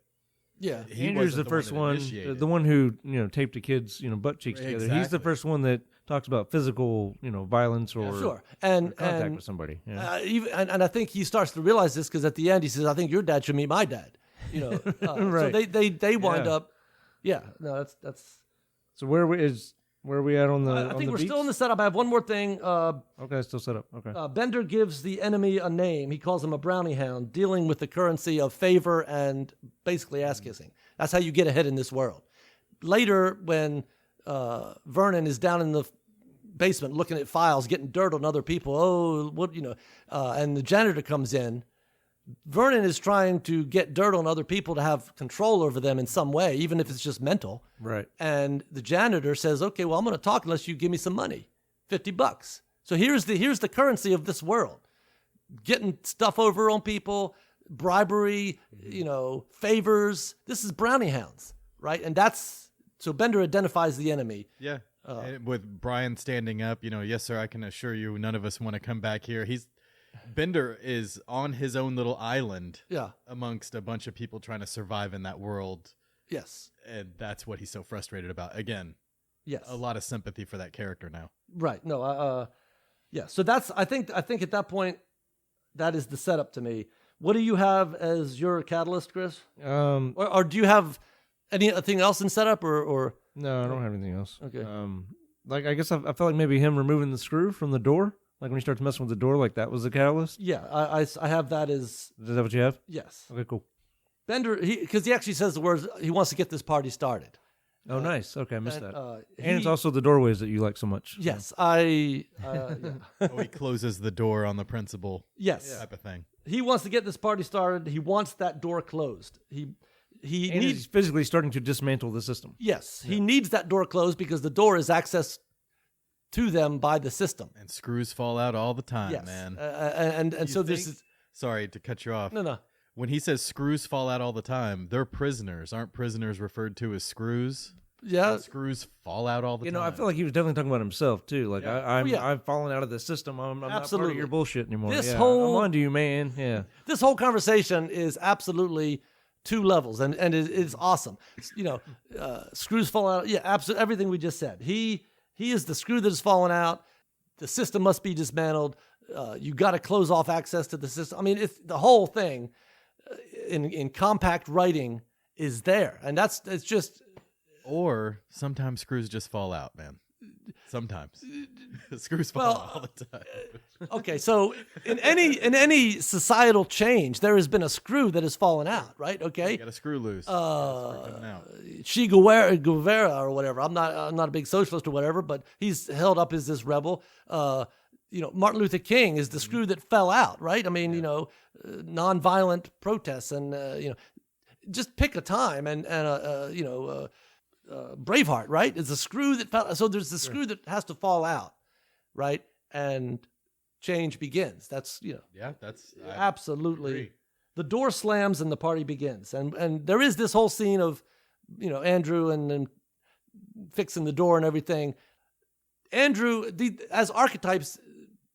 yeah, he Andrew's was the first one, the one who taped the kids, butt cheeks together. Exactly. He's the first one that talks about physical, violence or and contact with somebody. Yeah. And I think he starts to realize this because at the end he says, "I think your dad should meet my dad." Right. So they wind up. Yeah, no, that's. So where are we at on the? I think we're still in the setup. I have one more thing. Okay, still set up. Okay. Bender gives the enemy a name. He calls him a brownie hound, dealing with the currency of favor and basically ass kissing. That's how you get ahead in this world. Later, when Vernon is down in the basement looking at files, getting dirt on other people, and the janitor comes in. Vernon is trying to get dirt on other people to have control over them in some way, even if it's just mental. Right. And the janitor says, okay, well, I'm going to talk unless you give me some money, $50. So here's the currency of this world. Getting stuff over on people, bribery, favors. This is brownie hounds, right? And so Bender identifies the enemy. Yeah. And with Brian standing up, yes, sir, I can assure you none of us want to come back here. Bender is on his own little island amongst a bunch of people trying to survive in that world. Yes. And that's what he's so frustrated about. Again, yes, a lot of sympathy for that character now. Right. No, yeah. So I think at that point, that is the setup to me. What do you have as your catalyst, Chris? Or do you have anything else in setup or? No, I don't have anything else. Okay. I guess I felt like maybe him removing the screw from the door. Like when he starts messing with the door, like that was the catalyst? Yeah, I have that as... Is that what you have? Yes. Okay, cool. Bender, because he actually says the words, he wants to get this party started. Oh, nice. Okay, I missed and, that. And it's also the doorways that you like so much. Yes, he closes the door on the principal type of thing. He wants to get this party started. He wants that door closed. He's physically starting to dismantle the system. Yes, he needs that door closed because the door is access to them by the system. And screws fall out all the time, yes. man. And so this is... Sorry to cut you off. No. When he says screws fall out all the time, they're prisoners. Aren't prisoners referred to as screws? Yeah. And screws fall out all the time. I feel like he was definitely talking about himself, too. Like, I've fallen out of the system. I'm not part of your bullshit anymore. I'm on to you, man. Yeah. This whole conversation is absolutely... 2 levels, and it's awesome. Screws fall out. Yeah, absolutely. Everything we just said. He is the screw that has fallen out. The system must be dismantled. You got to close off access to the system. I mean, it's the whole thing in compact writing is there, and it's just. Or sometimes screws just fall out, man. Sometimes screws fall out all the time. Okay, so in any societal change, there has been a screw that has fallen out, right? Okay, You got a screw loose. Coming out. Che Guevara or whatever. I'm not a big socialist or whatever, but he's held up as this rebel. Martin Luther King is the screw that fell out, right? I mean, nonviolent protests and just pick a time and Braveheart, right? It's a screw that fell. So there's the screw that has to fall out, right? And change begins. That's Yeah, that's absolutely. agree. The door slams and the party begins. And there is this whole scene of Andrew and fixing the door and everything. Andrew, as archetypes,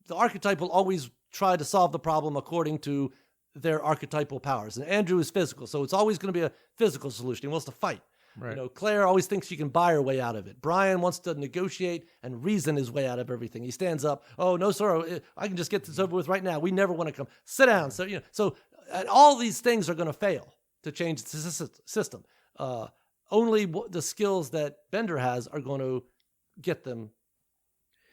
the archetype will always try to solve the problem according to their archetypal powers. And Andrew is physical, so it's always going to be a physical solution. He wants to fight. Right. Claire always thinks she can buy her way out of it. Brian wants to negotiate and reason his way out of everything. He stands up. Oh, no, sir. I can just get this over with right now. We never want to come. Sit down. So, and all these things are going to fail to change the system. Only the skills that Bender has are going to get them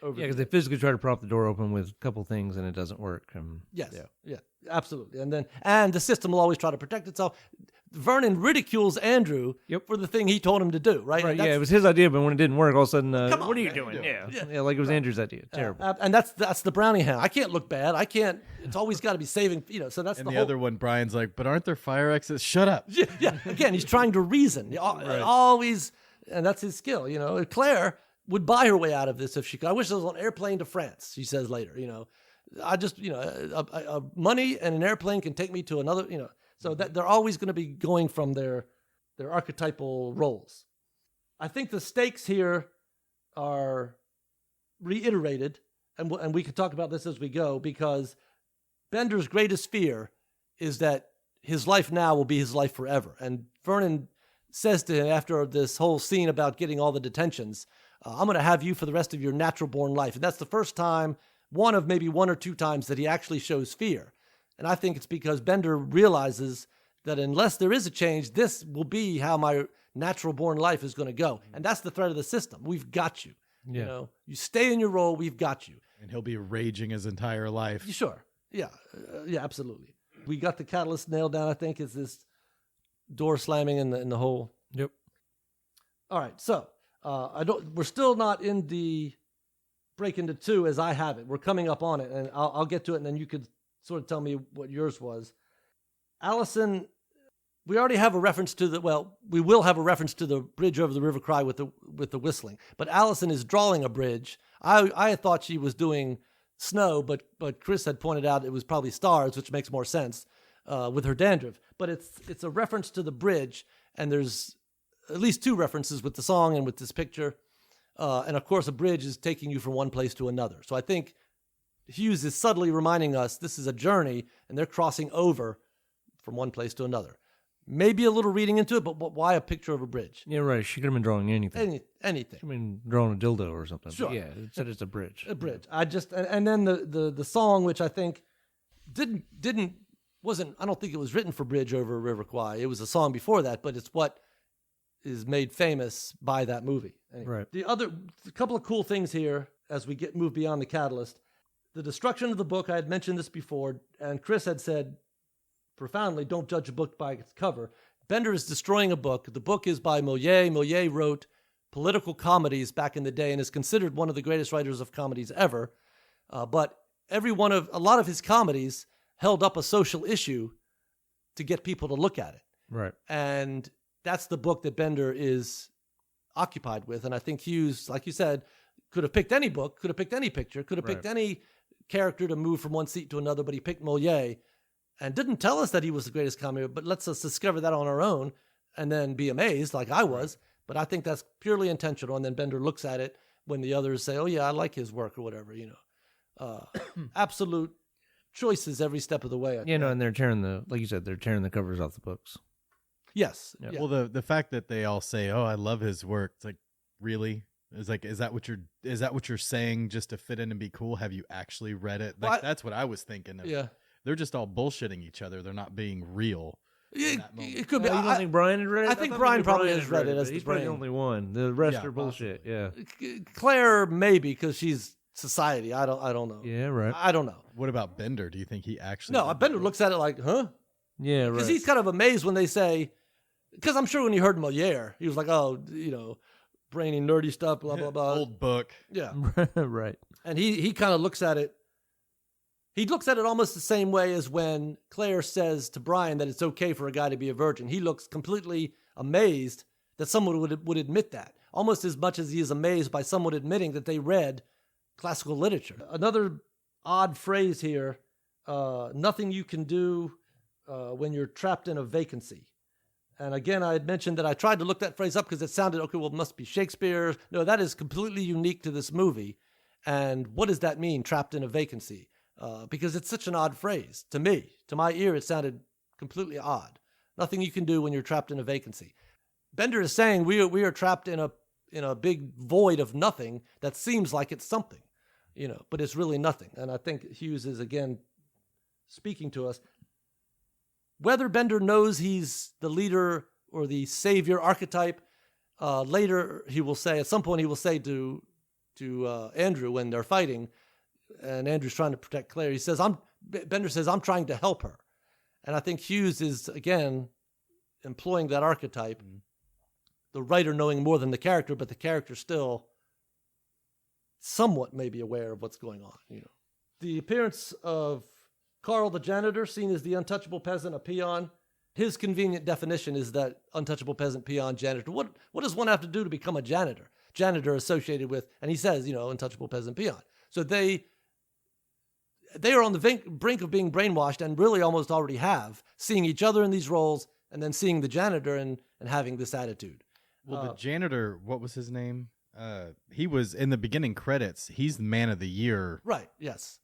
over. Yeah, because they physically try to prop the door open with a couple things and it doesn't work. Yes. Yeah, absolutely. And the system will always try to protect itself. Vernon ridicules Andrew for the thing he told him to do, right? Right, yeah, it was his idea, but when it didn't work, all of a sudden, on, what are you man. doing? Yeah, like it was Andrew's idea. Terrible. And that's the brownie hand. I can't look bad. I can't. It's always got to be saving. So that's And the the whole, other one, Brian's like, but aren't there fire exits? Shut up. Yeah. Again, he's trying to reason. Always, and that's his skill. Claire would buy her way out of this if she could. I wish there was an airplane to France. She says later. I just money and an airplane can take me to another. So that they're always going to be going from their archetypal roles. I think the stakes here are reiterated, and we can talk about this as we go, because Bender's greatest fear is that his life now will be his life forever. And Vernon says to him after this whole scene about getting all the detentions, I'm going to have you for the rest of your natural-born life. And that's the first time, one of maybe one or two times, that he actually shows fear. And I think it's because Bender realizes that unless there is a change, this will be how my natural-born life is going to go. And that's the threat of the system. We've got you. Yeah. You stay in your role, we've got you. And he'll be raging his entire life. Sure. Yeah. Yeah, absolutely. We got the catalyst nailed down, I think, is this door slamming in the hole. Yep. All right. So we're still not in the break into two as I have it. We're coming up on it, and I'll get to it, and then you could sort of tell me what yours was. Allison, we already have a reference to we will have a reference to the bridge over the River Cry with the whistling. But Allison is drawing a bridge. I thought she was doing snow, but Chris had pointed out it was probably stars, which makes more sense with her dandruff. But it's a reference to the bridge, and there's at least two references with the song and with this picture. And of course, a bridge is taking you from one place to another. So I think Hughes is subtly reminding us this is a journey, and they're crossing over from one place to another. Maybe a little reading into it, but why a picture of a bridge? Yeah, right. She could have been drawing anything. Anything. I mean, drawing a dildo or something. Sure. But yeah, it said it's a bridge. A bridge. And then the song, which I think wasn't. I don't think it was written for Bridge Over River Kwai. It was a song before that, but it's what is made famous by that movie. Anyway, Right. A couple of cool things here as we move beyond the catalyst. The destruction of the book. I had mentioned this before, and Chris had said profoundly, don't judge a book by its cover. Bender is destroying a book. The book is by Molière. Molière wrote political comedies back in the day and is considered one of the greatest writers of comedies ever. But a lot of his comedies held up a social issue to get people to look at it. Right. And that's the book that Bender is occupied with. And I think Hughes, like you said, could have picked any book, could have picked any picture, could have picked any character to move from one seat to another, but he picked Molière. And didn't tell us that he was the greatest comedy, but lets us discover that on our own and then be amazed like I was. But I think that's purely intentional. And then Bender looks at it when the others say, oh, yeah, I like his work or whatever, Absolute choices every step of the way. And they're tearing like you said, they're tearing the covers off the books. Yes. Yeah. Yeah. Well, the fact that they all say, oh, I love his work. It's like, really? It's like, is that what you're saying just to fit in and be cool? Have you actually read it? Like, that's what I was thinking of. Yeah. They're just all bullshitting each other. They're not being real. that moment. It could be. You don't think Brian had read it? I think thought Brian maybe probably Brian has had read it but as the he's probably the brain. only one. The rest Yeah, are bullshit. possibly. Yeah. Claire maybe because she's society. I don't know. Yeah, right. I don't know. What about Bender? Do you think he actually? No, read the Bender book? looks at it like, huh? Yeah, right. Because he's kind of amazed when they say, because I'm sure when he heard Moliere, he was like, oh, brainy, nerdy stuff, blah, blah, blah. Old book. Yeah. right. And he kind of looks at it. He looks at it almost the same way as when Claire says to Brian that it's okay for a guy to be a virgin. He looks completely amazed that someone would admit that, almost as much as he is amazed by someone admitting that they read classical literature. Another odd phrase here, nothing you can do when you're trapped in a vacancy. And again, I had mentioned that I tried to look that phrase up because it sounded, okay, well, it must be Shakespeare. No, that is completely unique to this movie. And what does that mean, trapped in a vacancy? Because it's such an odd phrase. To me, to my ear, it sounded completely odd. Nothing you can do when you're trapped in a vacancy. Bender is saying we are trapped in a big void of nothing that seems like it's something, but it's really nothing. And I think Hughes is, again, speaking to us. Whether Bender knows he's the leader or the savior archetype, later he will say, at some point he will say to Andrew when they're fighting, and Andrew's trying to protect Claire, Bender says, I'm trying to help her. And I think Hughes is, again, employing that archetype, the writer knowing more than the character, but the character still somewhat maybe aware of what's going on. The appearance of Carl the janitor, seen as the untouchable peasant, a peon. His convenient definition is that untouchable peasant, peon, janitor. What does one have to do to become a janitor? Janitor associated with, and he says, untouchable peasant, peon. So they are on the brink of being brainwashed and really almost already have, seeing each other in these roles and then seeing the janitor and having this attitude. Well, the janitor, what was his name? He was in the beginning credits. He's the man of the year. Right. Yes.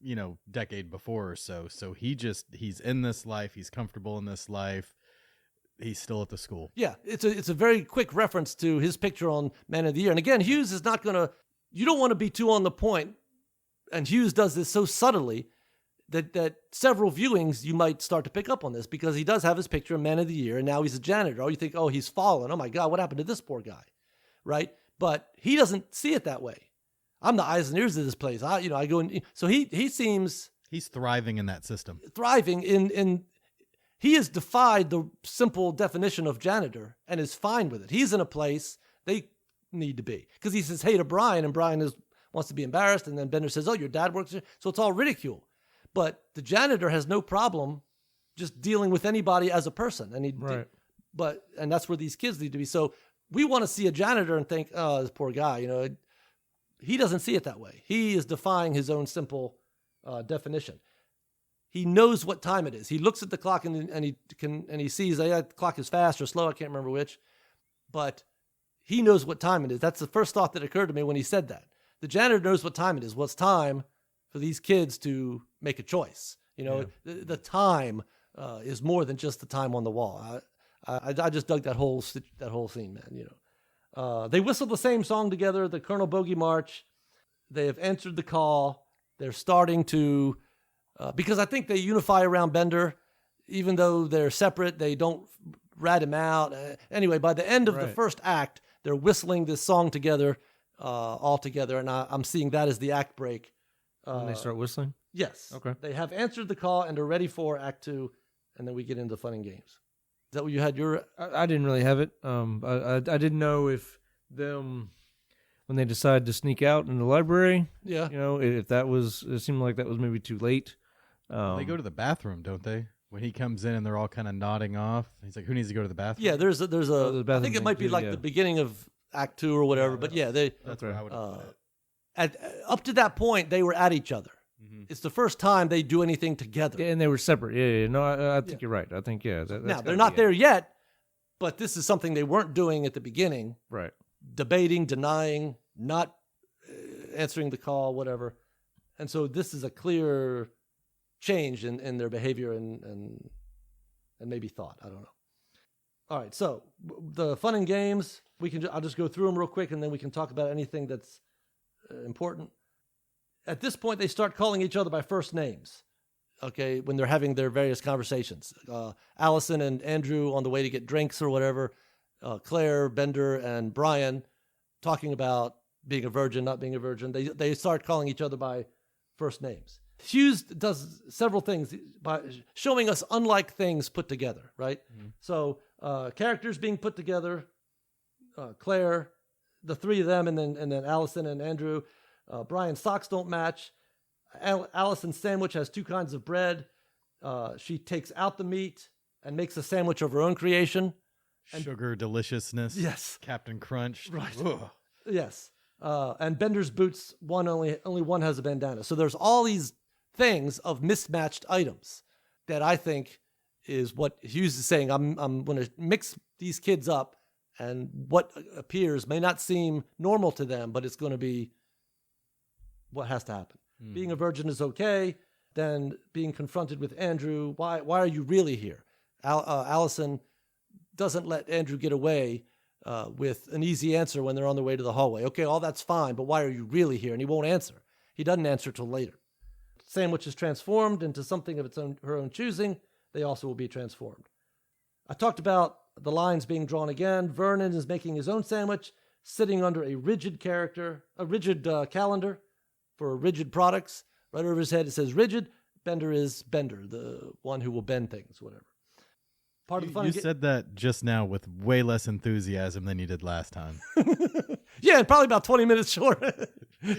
Decade before or so. So he's in this life. He's comfortable in this life. He's still at the school. Yeah. It's a very quick reference to his picture on Man of the Year. And again, Hughes is not going to, you don't want to be too on the point. And Hughes does this so subtly that several viewings you might start to pick up on this because he does have his picture of Man of the Year and now he's a janitor. Oh, you think, oh, he's fallen. Oh my God, what happened to this poor guy? Right? But he doesn't see it that way. I'm the eyes and ears of this place. I go in. So he seems he's thriving in that system. Thriving in he has defied the simple definition of janitor and is fine with it. He's in a place they need to be because he says hey to Brian and Brian wants to be embarrassed and then Bender says, oh, your dad works here. So it's all ridicule. But the janitor has no problem just dealing with anybody as a person. And and that's where these kids need to be. So we want to see a janitor and think, oh, this poor guy, he doesn't see it that way. He is defying his own simple definition. He knows what time it is. He looks at the clock and he sees the clock is fast or slow. I can't remember which, but he knows what time it is. That's the first thought that occurred to me when he said that. The janitor knows what time it is. Well, it's time for these kids to make a choice. The time is more than just the time on the wall. I just dug that whole scene, man. They whistle the same song together, the Colonel Bogey March. They have answered the call. They're starting to, because I think they unify around Bender, even though they're separate. They don't rat him out. Anyway, by the end of the first act, they're whistling this song together, all together, and I'm seeing that as the act break. When they start whistling? Yes. Okay. They have answered the call and are ready for Act 2, and then we get into fun and games. Is that what you had your... I didn't really have it. I didn't know if them, when they decided to sneak out in the library, if that was... It seemed like that was maybe too late. They go to the bathroom, don't they? When he comes in and they're all kind of nodding off. He's like, who needs to go to the bathroom? Yeah, there's a I think it might be like the beginning of Act 2 or whatever, but that's where I would have put it. Up to that point, they were at each other. Mm-hmm. It's the first time they do anything together. Yeah, and they were separate. Yeah. No, I think you're right. I think, now, they're not there yet, but this is something they weren't doing at the beginning. Right. Debating, denying, not answering the call, whatever. And so this is a clear change in their behavior and maybe thought. I don't know. All right, so the fun and games, I'll just go through them real quick, and then we can talk about anything that's important. At this point, they start calling each other by first names. okay, when they're having their various conversations. Allison and Andrew on the way to get drinks or whatever. Claire, Bender, and Brian talking about being a virgin, not being a virgin. They start calling each other by first names. Hughes does several things by showing us unlike things put together, right? Mm-hmm. So characters being put together, Claire, the three of them, and then Allison and Andrew. Brian's socks don't match. Allison's sandwich has two kinds of bread. She takes out the meat and makes a sandwich of her own creation. Sugar deliciousness. Yes. Captain Crunch. Right. Ugh. Yes. And Bender's boots, only one has a bandana. So there's all these things of mismatched items that I think is what Hughes is saying. I'm going to mix these kids up, and what appears may not seem normal to them, but it's going to be what has to happen. Being a virgin is okay. Then being confronted with Andrew, why are you really here? Allison doesn't let Andrew get away with an easy answer when they're on their way to the hallway. Okay, all that's fine, but why are you really here? And he won't answer. He doesn't answer till later. Sandwich is transformed into something of her own choosing. They also will be transformed. I talked about the lines being drawn again. Vernon is making his own sandwich, sitting under a rigid calendar for rigid products. Right over his head it says rigid. Bender is Bender, the one who will bend things, whatever. Part of the fun. You said that just now with way less enthusiasm than you did last time. Yeah, probably about 20 minutes short.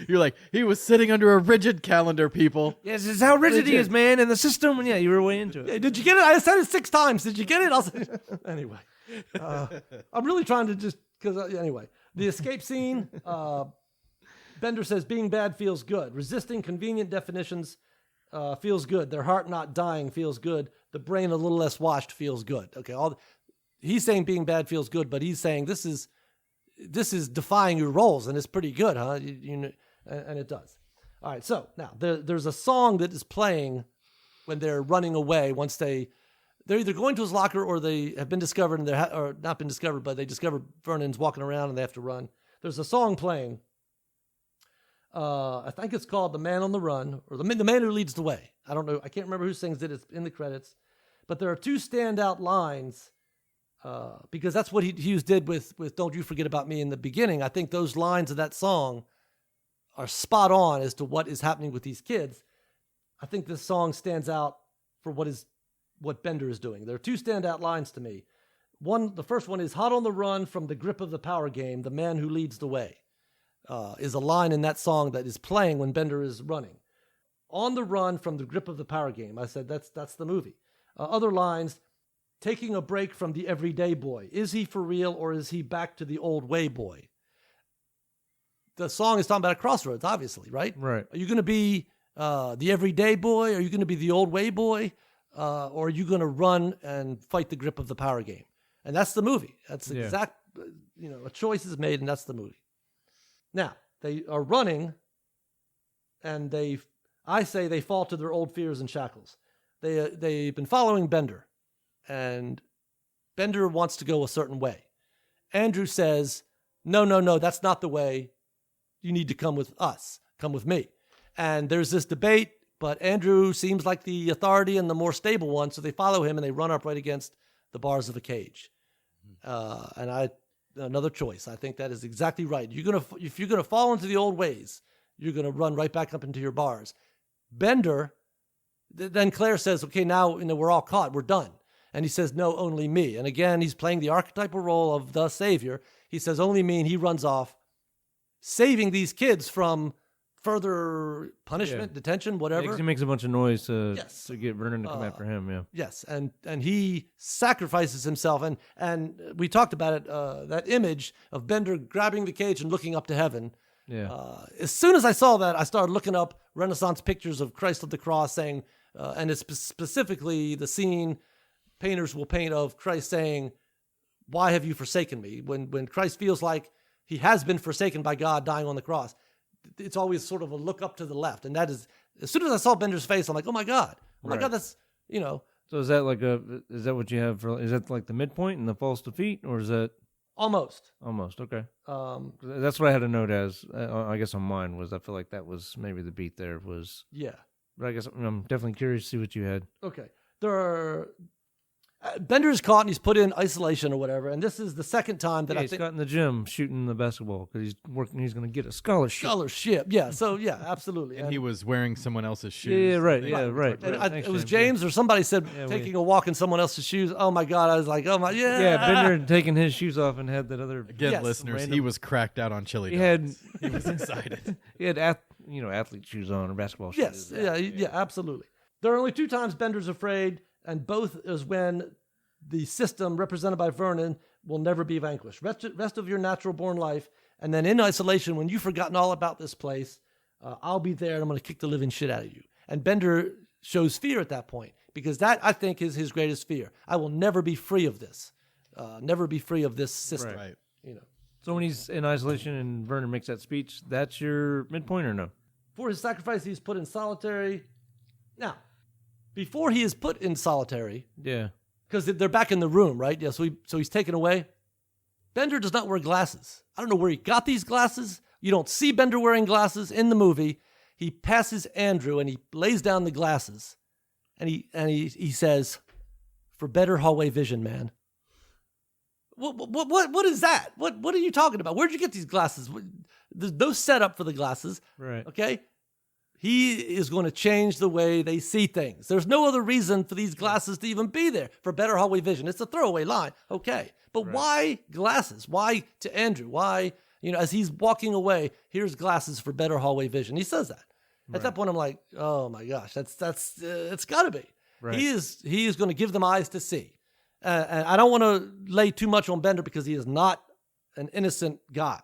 You're like, he was sitting under a rigid calendar, people. Yes, it's how rigid he is, man, in the system. And yeah, you were way into it. Hey, did you get it? I said it 6 times. Did you get it? I'll say, anyway. I'm really trying to just, because anyway. The escape scene, Bender says being bad feels good. Resisting convenient definitions feels good. Their heart not dying feels good. The brain a little less washed feels good. Okay, he's saying being bad feels good, but he's saying this is defying your roles, and it's pretty good, huh? And it does. All right, so now there's a song that is playing when they're running away. Once they're either going to his locker or they have been discovered, and or not been discovered, but they discover Vernon's walking around and they have to run. There's a song playing. I think it's called "The Man on the Run" or "The Man Who Leads the Way." I don't know. I can't remember who sings it. It's in the credits, but there are two standout lines because that's what Hughes did with "Don't You Forget About Me" in the beginning. I think those lines of that song are spot on as to what is happening with these kids. I think this song stands out for what Bender is doing. There are two standout lines to me. The first one is "Hot on the run from the grip of the power game, the man who leads the way." Is a line in that song that is playing when Bender is running. On the run from the grip of the power game. I said that's the movie. Other lines, taking a break from the everyday boy. Is he for real or is he back to the old way boy? The song is talking about a crossroads, obviously, right? Right. Are you going to be the everyday boy? Are you going to be the old way boy? Or are you going to run and fight the grip of the power game? And that's the movie. That's the exact, a choice is made, and that's the movie. Now, they are running, and I say they fall to their old fears and shackles. They've been following Bender, and Bender wants to go a certain way. Andrew says, no, that's not the way. You need to come with us. Come with me. And there's this debate, but Andrew seems like the authority and the more stable one, so they follow him, and they run up right against the bars of a cage. Another choice. I think that is exactly right. If you're gonna fall into the old ways, you're gonna run right back up into your bars. Bender, then Claire says, "Okay, now we're all caught. We're done." And he says, "No, only me." And again, he's playing the archetypal role of the savior. He says, "Only me," and he runs off, saving these kids from further punishment, detention, whatever. He makes a bunch of noise to get Vernon to come after him. Yeah. Yes, and he sacrifices himself, and we talked about it. That image of Bender grabbing the cage and looking up to heaven. Yeah. As soon as I saw that, I started looking up Renaissance pictures of Christ of the Cross, saying, and it's specifically the scene painters will paint of Christ saying, "Why have you forsaken me?" When Christ feels like he has been forsaken by God, dying on the cross. It's always sort of a look up to the left. And that is, as soon as I saw Bender's face, I'm like, oh my God, that's, So is that is that what you have is that like the midpoint and the false defeat, or is that? Almost. Okay. That's what I had a note as, I guess on mine was, I feel like that was maybe the beat there was. Yeah. But I guess I'm definitely curious to see what you had. Okay. There are Bender is caught and he's put in isolation or whatever, and this is the second time that Yeah, I he's think got in the gym shooting the basketball because he's working. He's going to get a scholarship. scholarship. Yeah. So yeah, absolutely. And he was wearing someone else's shoes. Yeah, right. I think. Yeah, right. And right. Thanks, it was James. James or somebody said Yeah, taking a walk in someone else's shoes. Oh my God! I was like, oh my yeah. Yeah, Bender had taken his shoes off and had that other. Again, Yes, listeners, random- he was cracked out on chili He dogs. had He was excited. he had athlete shoes on or basketball shoes. Yes. Yeah. Absolutely. There are only 2 times Bender's afraid, and both is when the system represented by Vernon will never be vanquished. Rest of your natural born life, and then in isolation, when you've forgotten all about this place, I'll be there and I'm going to kick the living shit out of you. And Bender shows fear at that point because that I think is his greatest fear. I will never be free of this. Never be free of this system. Right. You know. So when he's in isolation and Vernon makes that speech, that's your midpoint or no? For his sacrifice, he's put in solitary. Now, before he is put in solitary, Yeah. because they're back in the room, right? Yeah, so he's taken away. Bender does not wear glasses. I don't know where he got these glasses. You don't see Bender wearing glasses in the movie. He passes Andrew and he lays down the glasses, and he says, "For better hallway vision, man." What is that? What are you talking about? Where'd you get these glasses? There's no setup for the glasses. Right. Okay. He is going to change the way they see things. There's no other reason for these glasses to even be there for better hallway vision. It's a throwaway line. Okay. But why glasses? Why to Andrew? Why, as he's walking away, here's glasses for better hallway vision. He says that. At that point, I'm like, oh my gosh, that's it's got to be. Right. He is going to give them eyes to see. And I don't want to lay too much on Bender because he is not an innocent guy.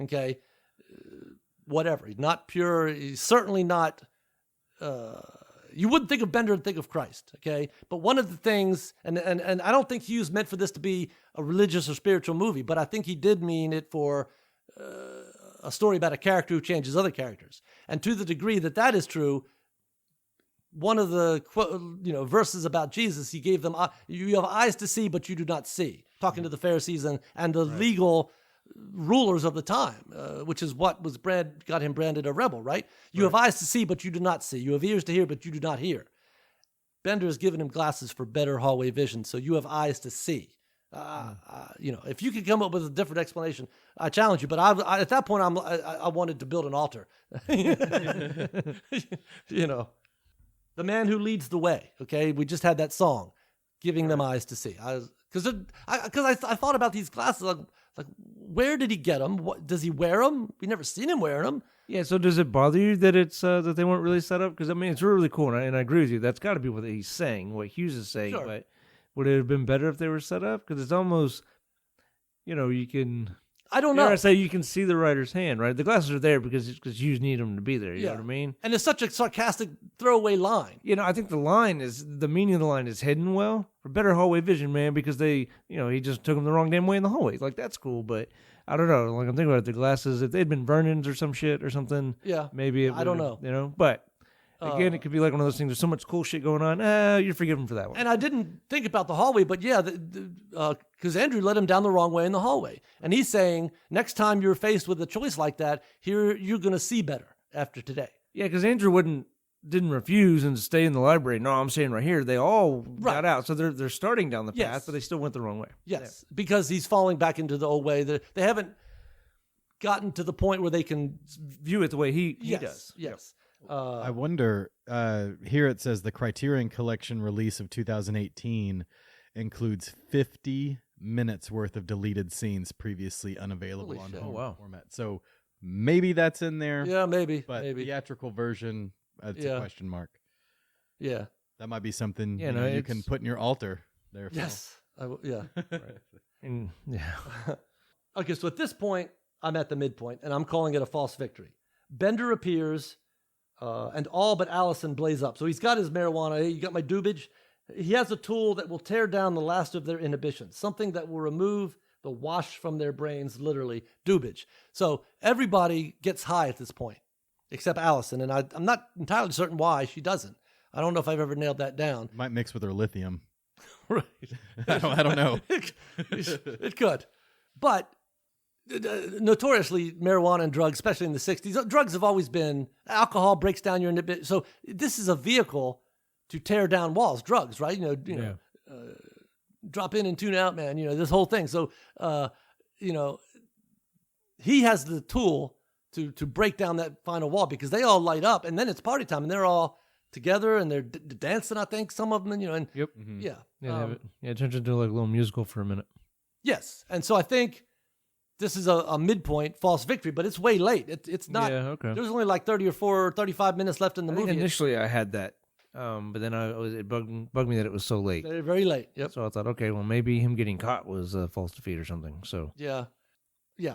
Okay. Whatever. He's not pure. He's certainly not. You wouldn't think of Bender and think of Christ. Okay. But one of the things, and I don't think Hughes meant for this to be a religious or spiritual movie, but I think he did mean it for a story about a character who changes other characters. And to the degree that is true, one of the verses about Jesus, he gave them, you have eyes to see, but you do not see. Talking to the Pharisees and the legal rulers of the time, which is what got him branded a rebel, right? You have eyes to see, but you do not see. You have ears to hear, but you do not hear. Bender has given him glasses for better hallway vision, so you have eyes to see. If you could come up with a different explanation, I challenge you. But I at that point, I wanted to build an altar. The man who leads the way. Okay, we just had that song, giving them eyes to see. Because I thought about these glasses. Like, where did he get them? What, does he wear them? We never seen him wearing them. Yeah. So does it bother you that it's that they weren't really set up? Because I mean, it's really cool, and I agree with you. That's got to be what he's saying, what Hughes is saying. Sure. But would it have been better if they were set up? Because it's almost, you can. I don't know. I say you can see the writer's hand, right? The glasses are there because Hughes need them to be there. You know what I mean? And it's such a sarcastic throwaway line. I think the meaning of the line is hidden well for better hallway vision, man, because they, he just took them the wrong damn way in the hallway. Like, that's cool, but I don't know. Like, I'm thinking about it, the glasses, if they'd been Vernon's or some shit or something, maybe it I don't know. But again, it could be like one of those things. There's so much cool shit going on. You're forgiven for that one. And I didn't think about the hallway, but because Andrew led him down the wrong way in the hallway. And he's saying, next time you're faced with a choice like that, here you're going to see better after today. Yeah, because Andrew didn't refuse and stay in the library. No, I'm staying right here. They all got out. So they're starting down the path, but they still went the wrong way. Yes, because he's falling back into the old way. They haven't gotten to the point where they can view it the way he does. Yes. I wonder, here it says the Criterion Collection release of 2018 includes 50 minutes worth of deleted scenes previously unavailable Holy on shit. home format. So maybe that's in there. Yeah, maybe. But theatrical version, it's a question mark. Yeah. That might be something you can put in your altar there. Yes. Right. And, Okay, so at this point, I'm at the midpoint, and I'm calling it a false victory. Bender appears, and all but Allison blaze up. So he's got his marijuana. Hey, you got my doobage? He has a tool that will tear down the last of their inhibitions, something that will remove the wash from their brains, literally, doobage. So everybody gets high at this point, except Allison, and I'm not entirely certain why she doesn't. I don't know if I've ever nailed that down. Might mix with her lithium. Right. I don't know. It could. But notoriously marijuana and drugs, especially in the 60s, drugs have always been, alcohol breaks down your inhibition. So this is a vehicle to tear down walls, drugs, right? Drop in and tune out, man, this whole thing. So, he has the tool to break down that final wall because they all light up and then it's party time and they're all together and they're dancing, I think, some of them, and Yep. yeah. It turns into like a little musical for a minute. Yes. And so I think this is a midpoint false victory, but it's way late. It's not. Yeah, okay. There's only like 35 minutes left in the movie. Initially, I had that, but then it bugged me that it was so late. They're very late. Yep. So I thought, okay, well, maybe him getting caught was a false defeat or something. So yeah.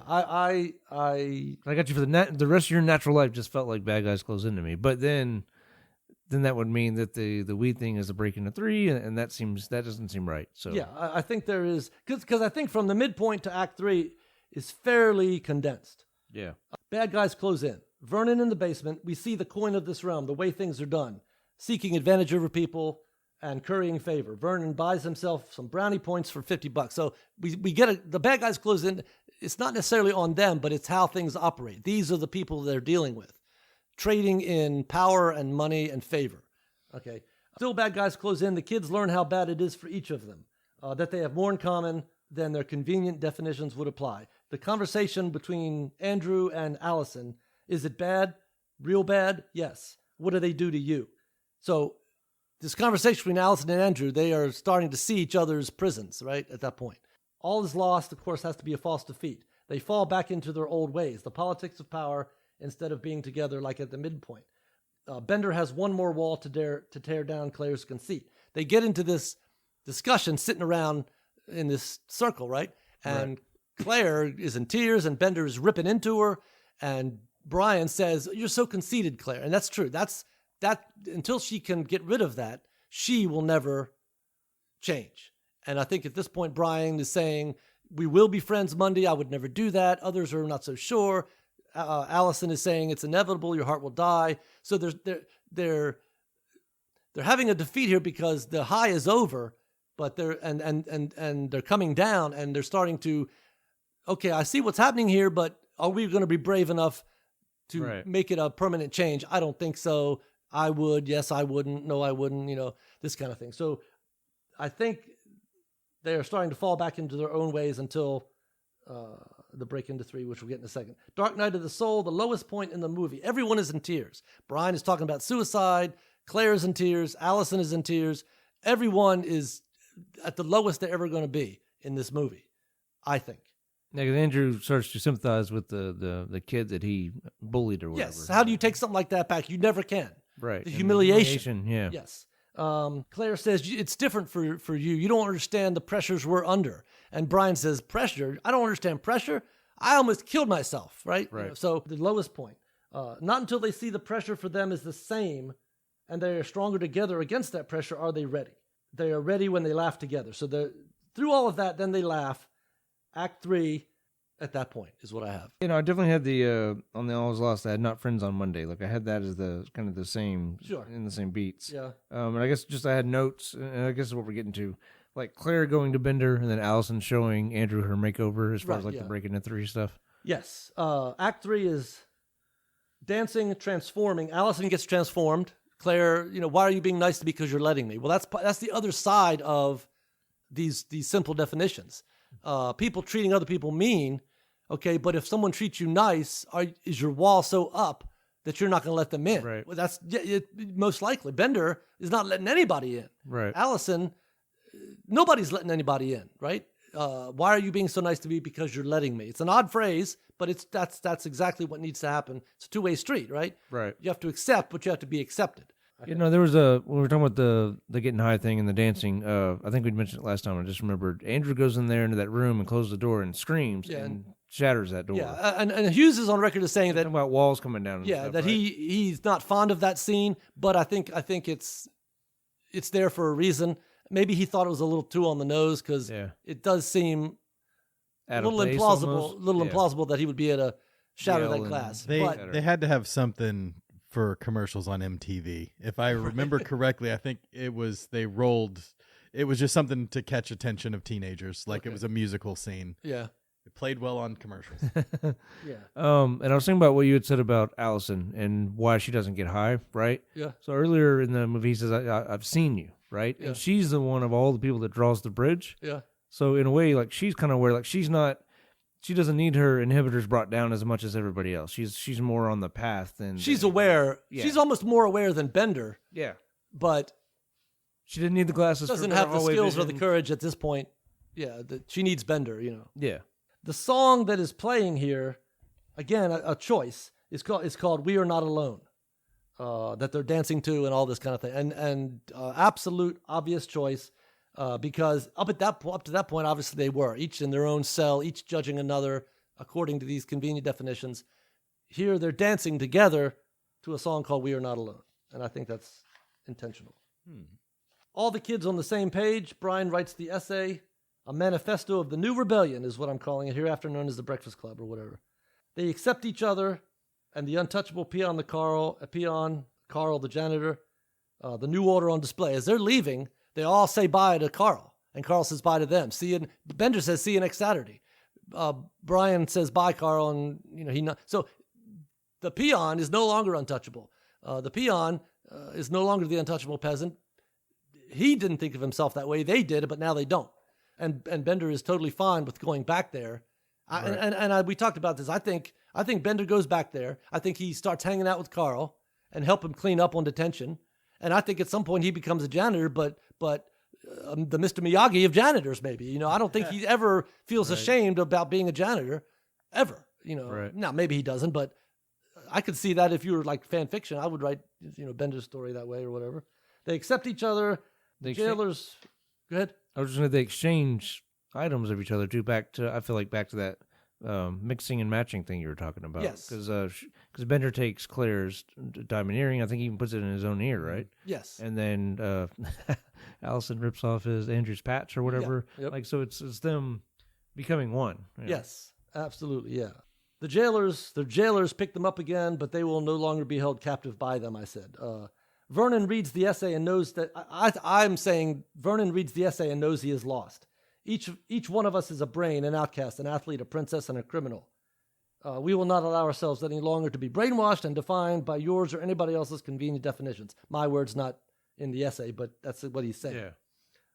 I got you for the rest of your natural life. Just felt like bad guys close into me, but then that would mean that the weed thing is a break into 3, and that doesn't seem right. So yeah, I think there is because I think from the midpoint to Act 3 is fairly condensed. Yeah. Bad guys close in. Vernon in the basement. We see the coin of this realm, the way things are done, seeking advantage over people and currying favor. Vernon buys himself some brownie points for $50. So we get the bad guys close in. It's not necessarily on them, but it's how things operate. These are the people they're dealing with, trading in power and money and favor. Okay. Still bad guys close in. The kids learn how bad it is for each of them, that they have more in common than their convenient definitions would apply. The conversation between Andrew and Allison, is it bad? Real bad? Yes. What do they do to you? So this conversation between Allison and Andrew, they are starting to see each other's prisons, right, at that point. All is lost, of course, has to be a false defeat. They fall back into their old ways, the politics of power, instead of being together like at the midpoint. Bender has one more wall to tear down Claire's conceit. They get into this discussion sitting around in this circle, right? And right. Claire is in tears and Bender is ripping into her. And Brian says, "You're so conceited, Claire." And that's true. That until she can get rid of that, she will never change. And I think at this point, Brian is saying, "We will be friends Monday. I would never do that." Others are not so sure. Allison is saying it's inevitable. Your heart will die. So they're having a defeat here because the high is over, but they're coming down and they're starting to, okay, I see what's happening here, but are we going to be brave enough to make it a permanent change? I don't think so. I would. Yes, I wouldn't. No, I wouldn't. This kind of thing. So I think they are starting to fall back into their own ways until the break into 3, which we'll get in a second. Dark Night of the Soul, the lowest point in the movie. Everyone is in tears. Brian is talking about suicide. Claire is in tears. Allison is in tears. Everyone is at the lowest they're ever going to be in this movie, I think. Yeah, 'cause Andrew starts to sympathize with the kid that he bullied or whatever. Yes. How do you take something like that back? You never can. Right. The humiliation. Yeah. Yes. Claire says, "It's different for you. You don't understand the pressures we're under." And Brian says, "Pressure? I don't understand pressure. I almost killed myself," right? Right. So the lowest point. Not until they see the pressure for them is the same and they are stronger together against that pressure are they ready. They are ready when they laugh together. So through all of that, then they laugh. Act 3 at that point is what I have. I definitely had the on the All Is Lost. I had Not Friends on Monday. Like I had that as the kind of the same, in the same beats. Yeah. And I guess just I had notes, and I guess is what we're getting to, like Claire going to Bender, and then Allison showing Andrew her makeover as far as like the break into 3 stuff. Yes. Act 3 is dancing, transforming. Allison gets transformed. Claire, why are you being nice to me because you're letting me? Well, that's the other side of these simple definitions. People treating other people mean, okay, but if someone treats you nice, is your wall so up that you're not going to let them in? Right. Well, that's most likely. Bender is not letting anybody in. Right. Allison, nobody's letting anybody in, right? Why are you being so nice to me because you're letting me? It's an odd phrase, but that's exactly what needs to happen. It's a two-way street, right? Right. You have to accept, but you have to be accepted. There was when we were talking about the getting high thing and the dancing, I think we'd mentioned it last time. I just remembered Andrew goes in there into that room and closes the door and screams and shatters that door. Yeah, and Hughes is on record as saying that about walls coming down. And yeah, stuff, that right? he's not fond of that scene, but I think it's there for a reason. Maybe he thought it was a little too on the nose because it does seem a little implausible that he would be able to shatter that glass. They had to have something for commercials on MTV. If I remember correctly, I think it was just something to catch attention of teenagers. Like it was a musical scene. Yeah. It played well on commercials. Yeah. And I was thinking about what you had said about Allison and why she doesn't get high, right? Yeah. So earlier in the movie, he says, I've seen you, right? Yeah. And she's the one of all the people that draws the bridge. Yeah. So in a way, like she's kind of where like she doesn't need her inhibitors brought down as much as everybody else. She's more on the path than She's aware. Yeah. She's almost more aware than Bender, Yeah. but She didn't need the glasses. doesn't for have the hallway skills or the vision. courage at this point. Yeah, she needs Bender, Yeah. The song that is playing here, again, a choice, is called "We Are Not Alone," that they're dancing to and all this kind of thing, and absolute obvious choice, because up to that point, obviously they were each in their own cell, each judging another according to these convenient definitions. Here they're dancing together to a song called "We Are Not Alone," and I think that's intentional. All the kids on the same page. Brian writes the essay. A manifesto of the new rebellion is what I'm calling it, hereafter known as the Breakfast Club or whatever. They accept each other, and the untouchable peon, Carl the janitor, the new order on display. As they're leaving, they all say bye to Carl, and Carl says bye to them. Bender says, "See you next Saturday." Brian says bye, Carl, and so the peon is no longer untouchable. The peon is no longer the untouchable peasant. He didn't think of himself that way. They did, but now they don't. And Bender is totally fine with going back there. Right. We talked about this. I think Bender goes back there. I think he starts hanging out with Carl and help him clean up on detention. And I think at some point he becomes a janitor, but the Mr. Miyagi of janitors, maybe. I don't think he ever feels ashamed about being a janitor, ever. Right. Now maybe he doesn't, but I could see that if you were like fan fiction, I would write Bender's story that way or whatever. They accept each other. The jailers. Go ahead. I was just going to exchange items of each other too. Back to that mixing and matching thing you were talking about. Yes. Because Bender takes Claire's diamond earring. I think he even puts it in his own ear, right? Yes. And then Allison rips off Andrew's patch or whatever. Yeah. Yep. Like, so it's them becoming one. Yes, absolutely. Yeah. The jailers pick them up again, but they will no longer be held captive by them. I said. Vernon reads the essay and knows that I'm saying Vernon reads the essay and knows he is lost. Each one of us is a brain, an outcast, an athlete, a princess, and a criminal. We will not allow ourselves any longer to be brainwashed and defined by yours or anybody else's convenient definitions. My word's not in the essay, but that's what he's saying.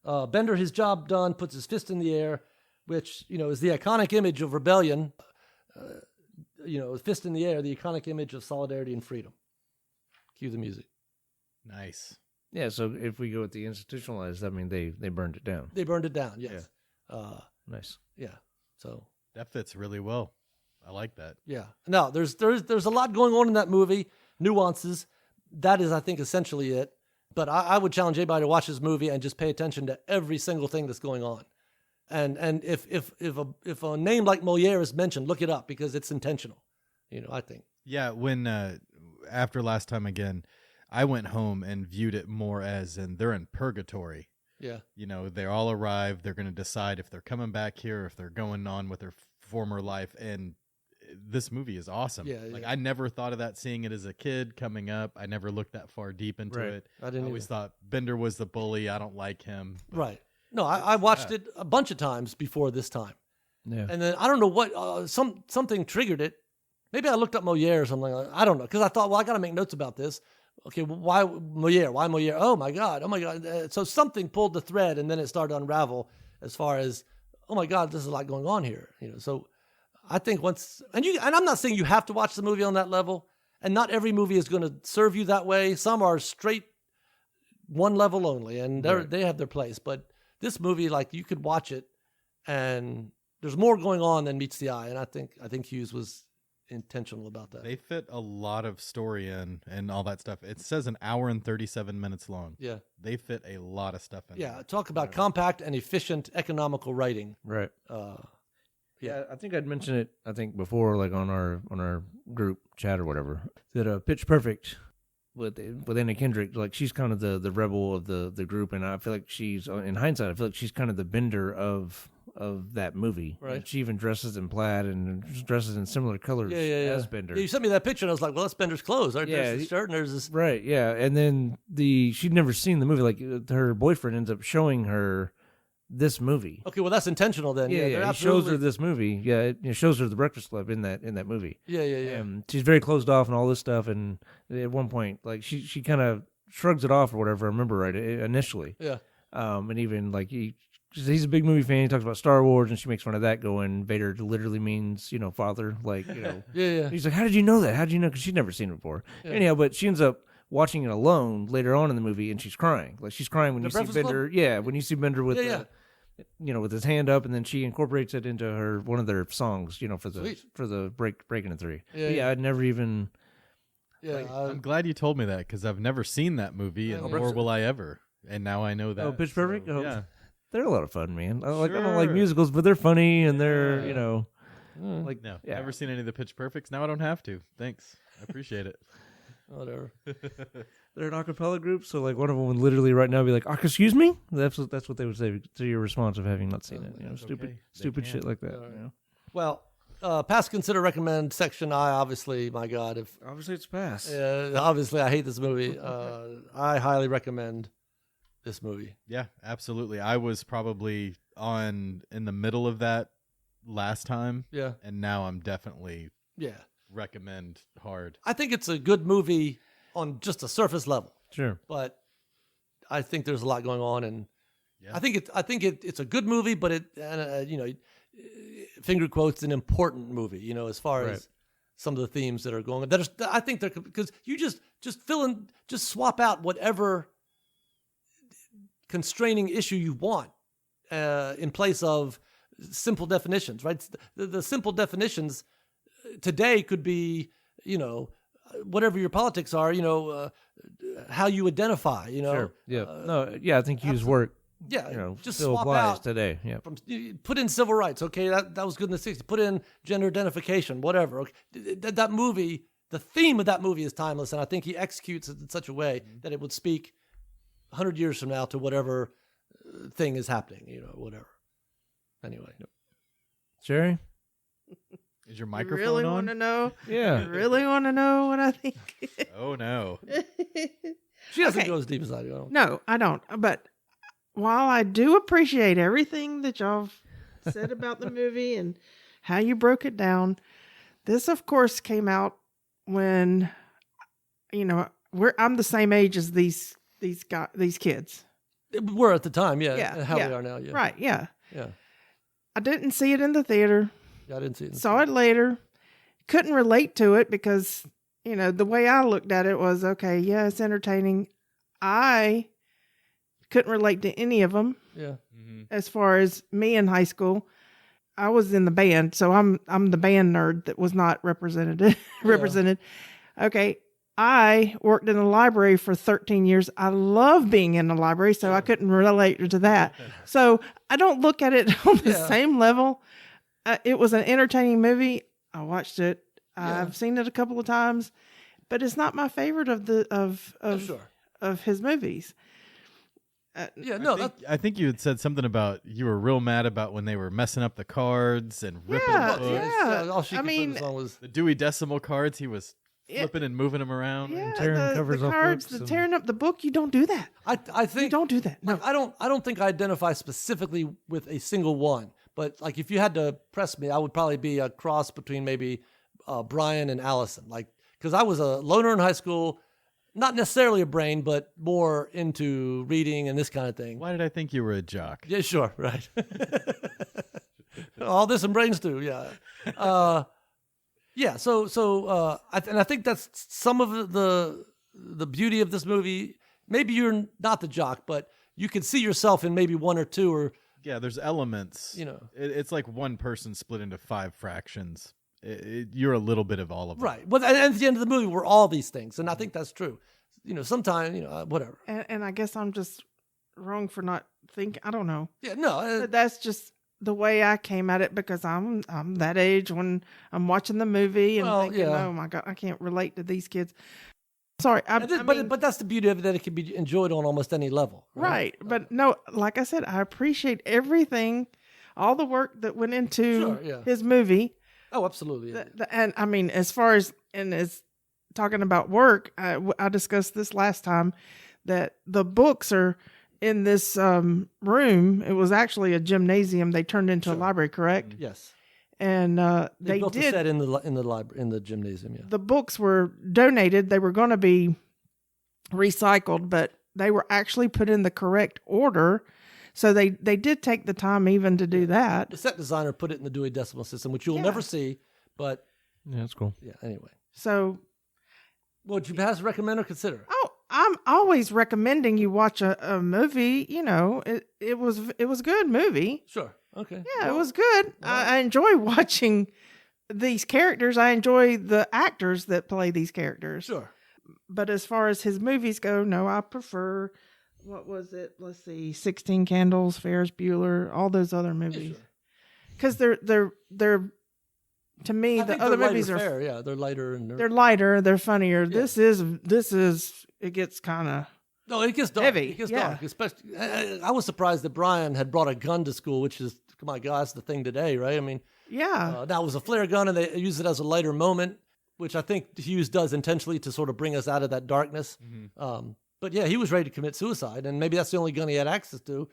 Yeah. Bender, his job done, puts his fist in the air, which is the iconic image of rebellion. Fist in the air, the iconic image of solidarity and freedom. Cue the music. Nice. Yeah, so if we go with the institutionalized, I mean, they burned it down. They burned it down, yes. Nice. Yeah. So That fits really well. I like that. yeah. No, there's a lot going on in that movie, nuances. That is, I think, essentially it. But I would challenge anybody to watch this movie and just pay attention to every single thing that's going on. And if a name like Moliere is mentioned, look it up because it's intentional. I think. Yeah, when after last time again, I went home and viewed it more as they're in purgatory. Yeah. They all arrive. They're going to decide if they're coming back here, if they're going on with their former life. And this movie is awesome. Yeah, I never thought of that seeing it as a kid coming up. I never looked that far deep into Right. it. I didn't always either. thought Bender was the bully. I don't like him. Right. No, I watched it a bunch of times before this time. Yeah. And then I don't know what something triggered it. Maybe I looked up Moliere or something. I don't know, because I thought, well, I got to make notes about this. Okay, well, why Moliere? Why Moliere? Oh my God! So something pulled the thread, and then it started to unravel. As far as, oh my God, there's a lot going on here. So I think and I'm not saying you have to watch the movie on that level, and not every movie is going to serve you that way. Some are straight one level only, and they have their place. But this movie, like, you could watch it, and there's more going on than meets the eye. And I think Hughes was intentional about that. They fit a lot of story in and all that stuff. It says an hour and 37 minutes long. Yeah. They fit a lot of stuff in. Yeah. there. Talk about compact and efficient economical writing. Right. Yeah. I think I'd mentioned it, I think, before, like on our group chat or whatever, that Pitch Perfect with Anna Kendrick, like, she's kind of the rebel of the group, and I feel like she's, in hindsight, I feel like she's kind of the Bender of that movie. Right. And she even dresses in plaid and dresses in similar colors as Bender. Yeah, you sent me that picture, and I was like, well, that's Bender's clothes. Right? Yeah, There's the shirt, and there's this. Right, yeah. And then she'd never seen the movie. Like, her boyfriend ends up showing her this movie. Okay, well that's intentional then. Yeah, they're he shows her absolutely- this movie. Yeah, it shows her the Breakfast Club in that movie. Yeah. She's very closed off and all this stuff. And at one point, like she kind of shrugs it off or whatever. I remember right initially. Yeah. And even like he's a big movie fan. He talks about Star Wars, and she makes fun of that, going Vader literally means father. Like Yeah. He's like, how did you know that? How did you know? Because she'd never seen it before. Yeah. Anyhow, but she ends up watching it alone later on in the movie, and she's crying. Like she's crying when The you see Breakfast Bender. Club? Yeah, when you see Bender with Yeah, with his hand up, and then she incorporates it into one of their songs. Sweet. For the Breaking It 3. Yeah, But yeah. I'd never even. Yeah. I'm glad you told me that because I've never seen that movie, and nor will I ever. And now I know that. Oh, Pitch Perfect? so, Oh. yeah. They're a lot of fun, man. I don't like Sure. musicals, but they're funny and they're Like yeah. never seen any of the Pitch Perfects. Now I don't have to. Thanks. I appreciate it. Whatever. They're an acapella group, so like one of them would literally right now be like, excuse me? That's what they would say to your response of having not seen it. That's Stupid okay. They stupid can. shit like that. All right. You know? Well, pass, consider, recommend section I. Obviously, my God, if Obviously, it's pass. obviously I hate this movie. I highly recommend this movie. Yeah, absolutely. I was probably in the middle of that last time, Yeah. and now I'm definitely Yeah. recommend hard. I think it's a good movie on just a surface level, Sure. but I think there's a lot going on, and Yeah. I think it's a good movie, but finger quotes, an important movie. As far Right. as some of the themes that are going on. I think they're because you just swap out whatever constraining issue you want in place of simple definitions, right? The simple definitions today could be, whatever your politics are, how you identify, Sure. Yeah. I think Hughes' work, just still swap applies out today. Yeah. put in civil rights. Okay, that was good in the 60s. Put in gender identification, whatever. Okay. That movie, the theme of that movie is timeless, and I think he executes it in such a way that it would speak 100 years from now to whatever thing is happening, whatever. Anyway. Sherry? Is your You microphone really on? want to know? Yeah. You really want to know what I think? Oh no. She doesn't Okay. go as deep as I do. I don't- No, I don't. But while I do appreciate everything that y'all said about the movie and how you broke it down, this, of course, came out when, I'm the same age as these kids. We're at the time, yeah. Yeah, and how yeah. we are now, yeah. Right, yeah. Yeah. I didn't see it in the theater. Yeah, I didn't see it. Saw it later. Couldn't relate to it because, the way I looked at it was, okay, yeah, it's entertaining. I couldn't relate to any of them. Yeah. Mm-hmm. As far as me in high school, I was in the band, so I'm the band nerd that was not represented. Okay, I worked in the library for 13 years. I love being in the library, so I couldn't relate to that. So I don't look at it on the Yeah. same level. It was an entertaining movie. I watched it. Yeah. I've seen it a couple of times, but it's not my favorite of Sure. of his movies. Yeah, no, I think you had said something about you were real mad about when they were messing up the cards and ripping Yeah, the books. yeah. all she I could mean- focus on was The Dewey Decimal cards, he was Yeah. flipping and moving them around. Yeah, tearing the covers off cards, books and- tearing up the book. You don't do that. I You think don't do that. No. like, I don't think I identify specifically with a single one, but like if you had to press me, I would probably be a cross between maybe Brian and Allison, like because I was a loner in high school, not necessarily a brain, but more into reading and this kind of thing. Why did I think you were a jock? Yeah, sure, right. All this and brains too, yeah. Yeah, I think that's some of the beauty of this movie. Maybe you're not the jock, but you can see yourself in maybe one or two, or Yeah, there's elements. It's like one person split into 5 fractions. You're a little bit of all of them. right. But at the end of the movie, we're all these things, and I think that's true. Sometimes whatever. And I guess I'm just wrong for not thinking. I don't know. Yeah, no, But that's just the way I came at it because I'm that age when I'm watching the movie and Well, thinking, yeah. oh my God, I can't relate to these kids. Sorry, but that's the beauty of it, that it can be enjoyed on almost any level. right. But no, like I said, I appreciate everything, all the work that went into Sure, yeah. his movie. Oh, absolutely. Yeah. And I mean, as far as talking about work, I discussed this last time that the books are in this room. It was actually a gymnasium. They turned into a library, correct? Yes. And They they built a did. set in the library, in the gymnasium. Yeah. The books were donated. They were going to be recycled, but they were actually put in the correct order. So they did take the time even to do that. The set designer put it in the Dewey Decimal System, which you'll never see. But Yeah, that's cool. yeah. Anyway, So, would you pass, recommend, or consider? oh, I'm always recommending you watch a movie. You know, it was a good movie. Sure. Okay. Yeah, it was good. I enjoy watching these characters. I enjoy the actors that play these characters. Sure. But as far as his movies go, no, I prefer, what was it? Let's see, 16 Candles, Ferris Bueller, all those other movies. Because they're to me, I the think other they're movies lighter are fare. Yeah, they're lighter and they're lighter, they're funnier. Yeah. This is it gets kind of no, it gets dark. heavy, It gets yeah. dark. Especially, I was surprised that Brian had brought a gun to school, which is, my God, that's the thing today, right? I mean, yeah. that was a flare gun, and they use it as a lighter moment, which I think Hughes does intentionally to sort of bring us out of that darkness. But yeah, he was ready to commit suicide, and maybe that's the only gun he had access to.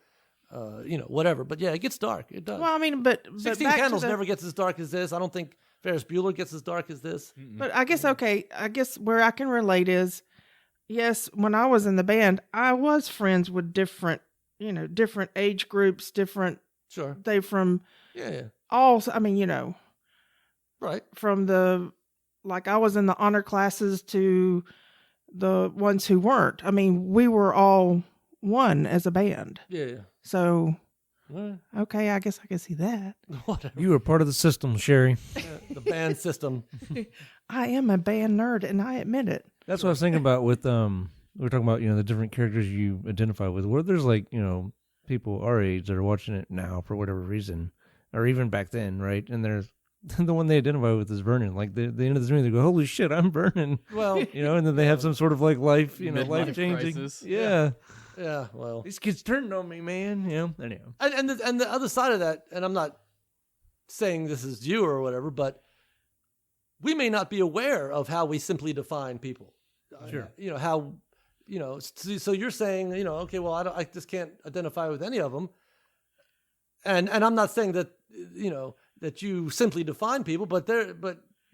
Whatever. But yeah, it gets dark. It does. Well, I mean, but 16 back to Candles the- never gets as dark as this. I don't think Ferris Bueller gets as dark as this. But I guess I guess where I can relate is, yes, when I was in the band, I was friends with different age groups, different. Sure. They from Yeah. all. I mean, Right. from the, like, I was in the honor classes to the ones who weren't. I mean, we were all one as a band. Yeah. So, Well, okay, I guess I can see that. whatever. You were part of the system, Sherry. The band system. I am a band nerd, and I admit it. That's what I was thinking about with we were talking about the different characters you identify with. Where there's like people our age that are watching it now for whatever reason, or even back then, right? And there's the one they identify with is Vernon. Like the end of this movie, they go, "Holy shit, I'm Vernon!" Well, And then they have some sort of like life, Midlife life changing. crisis. Yeah. yeah. Well, These kids turned on me, man. Anyhow. and the other side of that, and I'm not saying this is you or whatever, but we may not be aware of how we simply define people. Sure. How, so you're saying, okay, well, I just can't identify with any of them. And I'm not saying that, that you simply define people, but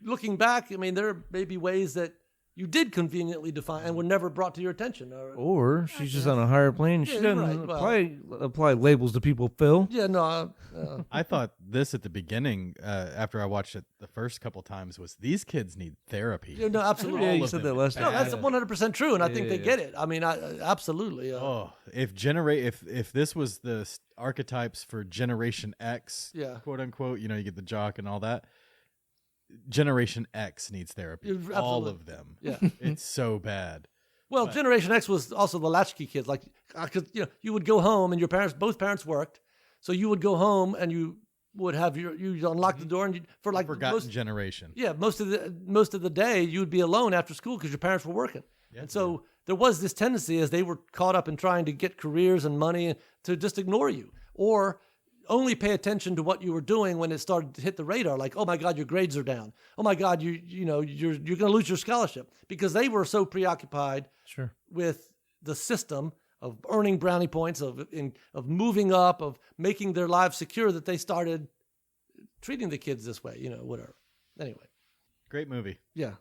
looking back, I mean, there may be ways that you did conveniently define and were never brought to your attention. Or she's just on a higher plane. She Yeah, doesn't right, apply labels to people, Phil. Yeah, no. I thought this at the beginning, after I watched it the first couple times, was these kids need therapy. No, absolutely. Yeah, you All of said them that last in No, time. that's 100% true, and I think they Yeah. get it. I mean, absolutely. If this was the archetypes for Generation X, Yeah. quote unquote, you get the jock and all that. Generation X needs therapy. Yeah, All absolutely. of them. Yeah. It's so bad. Well, Generation X was also the latchkey kids. Like, because you would go home and both parents worked, so you would go home and you would have you unlock the door and for like Forgotten generation. most of the day you would be alone after school because your parents were working, and so there was this tendency as they were caught up in trying to get careers and money to just ignore you or only pay attention to what you were doing when it started to hit the radar. Like, oh my God, your grades are down. Oh my God, you're going to lose your scholarship, because they were so preoccupied Sure. with the system of earning brownie points, of moving up, of making their lives secure, that they started treating the kids this way. Whatever. Anyway, Great movie. yeah.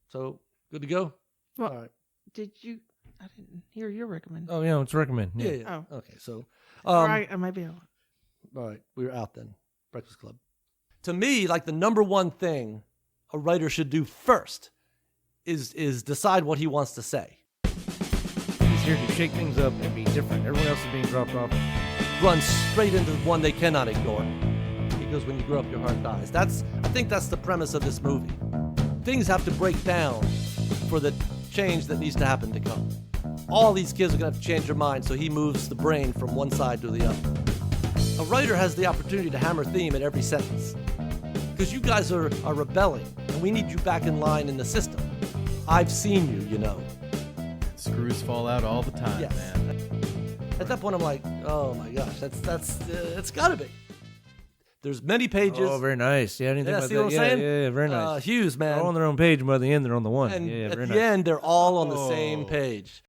So good to go. Well, All right. did you? I didn't hear your recommendation. Oh, yeah, it's recommend. Yeah. Yeah. Yeah. Oh. Okay. So, All right, maybe I'll. all right, we're out then. Breakfast Club. To me, like the number one thing a writer should do first is decide what he wants to say. He's here to shake things up and be different. Everyone else is being dropped off. Run straight into one they cannot ignore. He goes, when you grow up, your heart dies. I think that's the premise of this movie. Things have to break down for the change that needs to happen to come. All these kids are going to have to change their minds, so he moves the brain from one side to the other. A writer has the opportunity to hammer theme at every sentence, because you guys are rebelling, and we need you back in line in the system. I've seen you, Screws fall out all the time, Yes. man. At that point, I'm like, oh my gosh, it's got to be. There's many pages. Oh, very nice. Yeah, I didn't Yeah, think about see that. what I'm saying? Yeah, very nice. Hughes, man. They're all on their own page, and by the end, they're on the one. And yeah, at very the nice. end, they're all on the same Oh. page.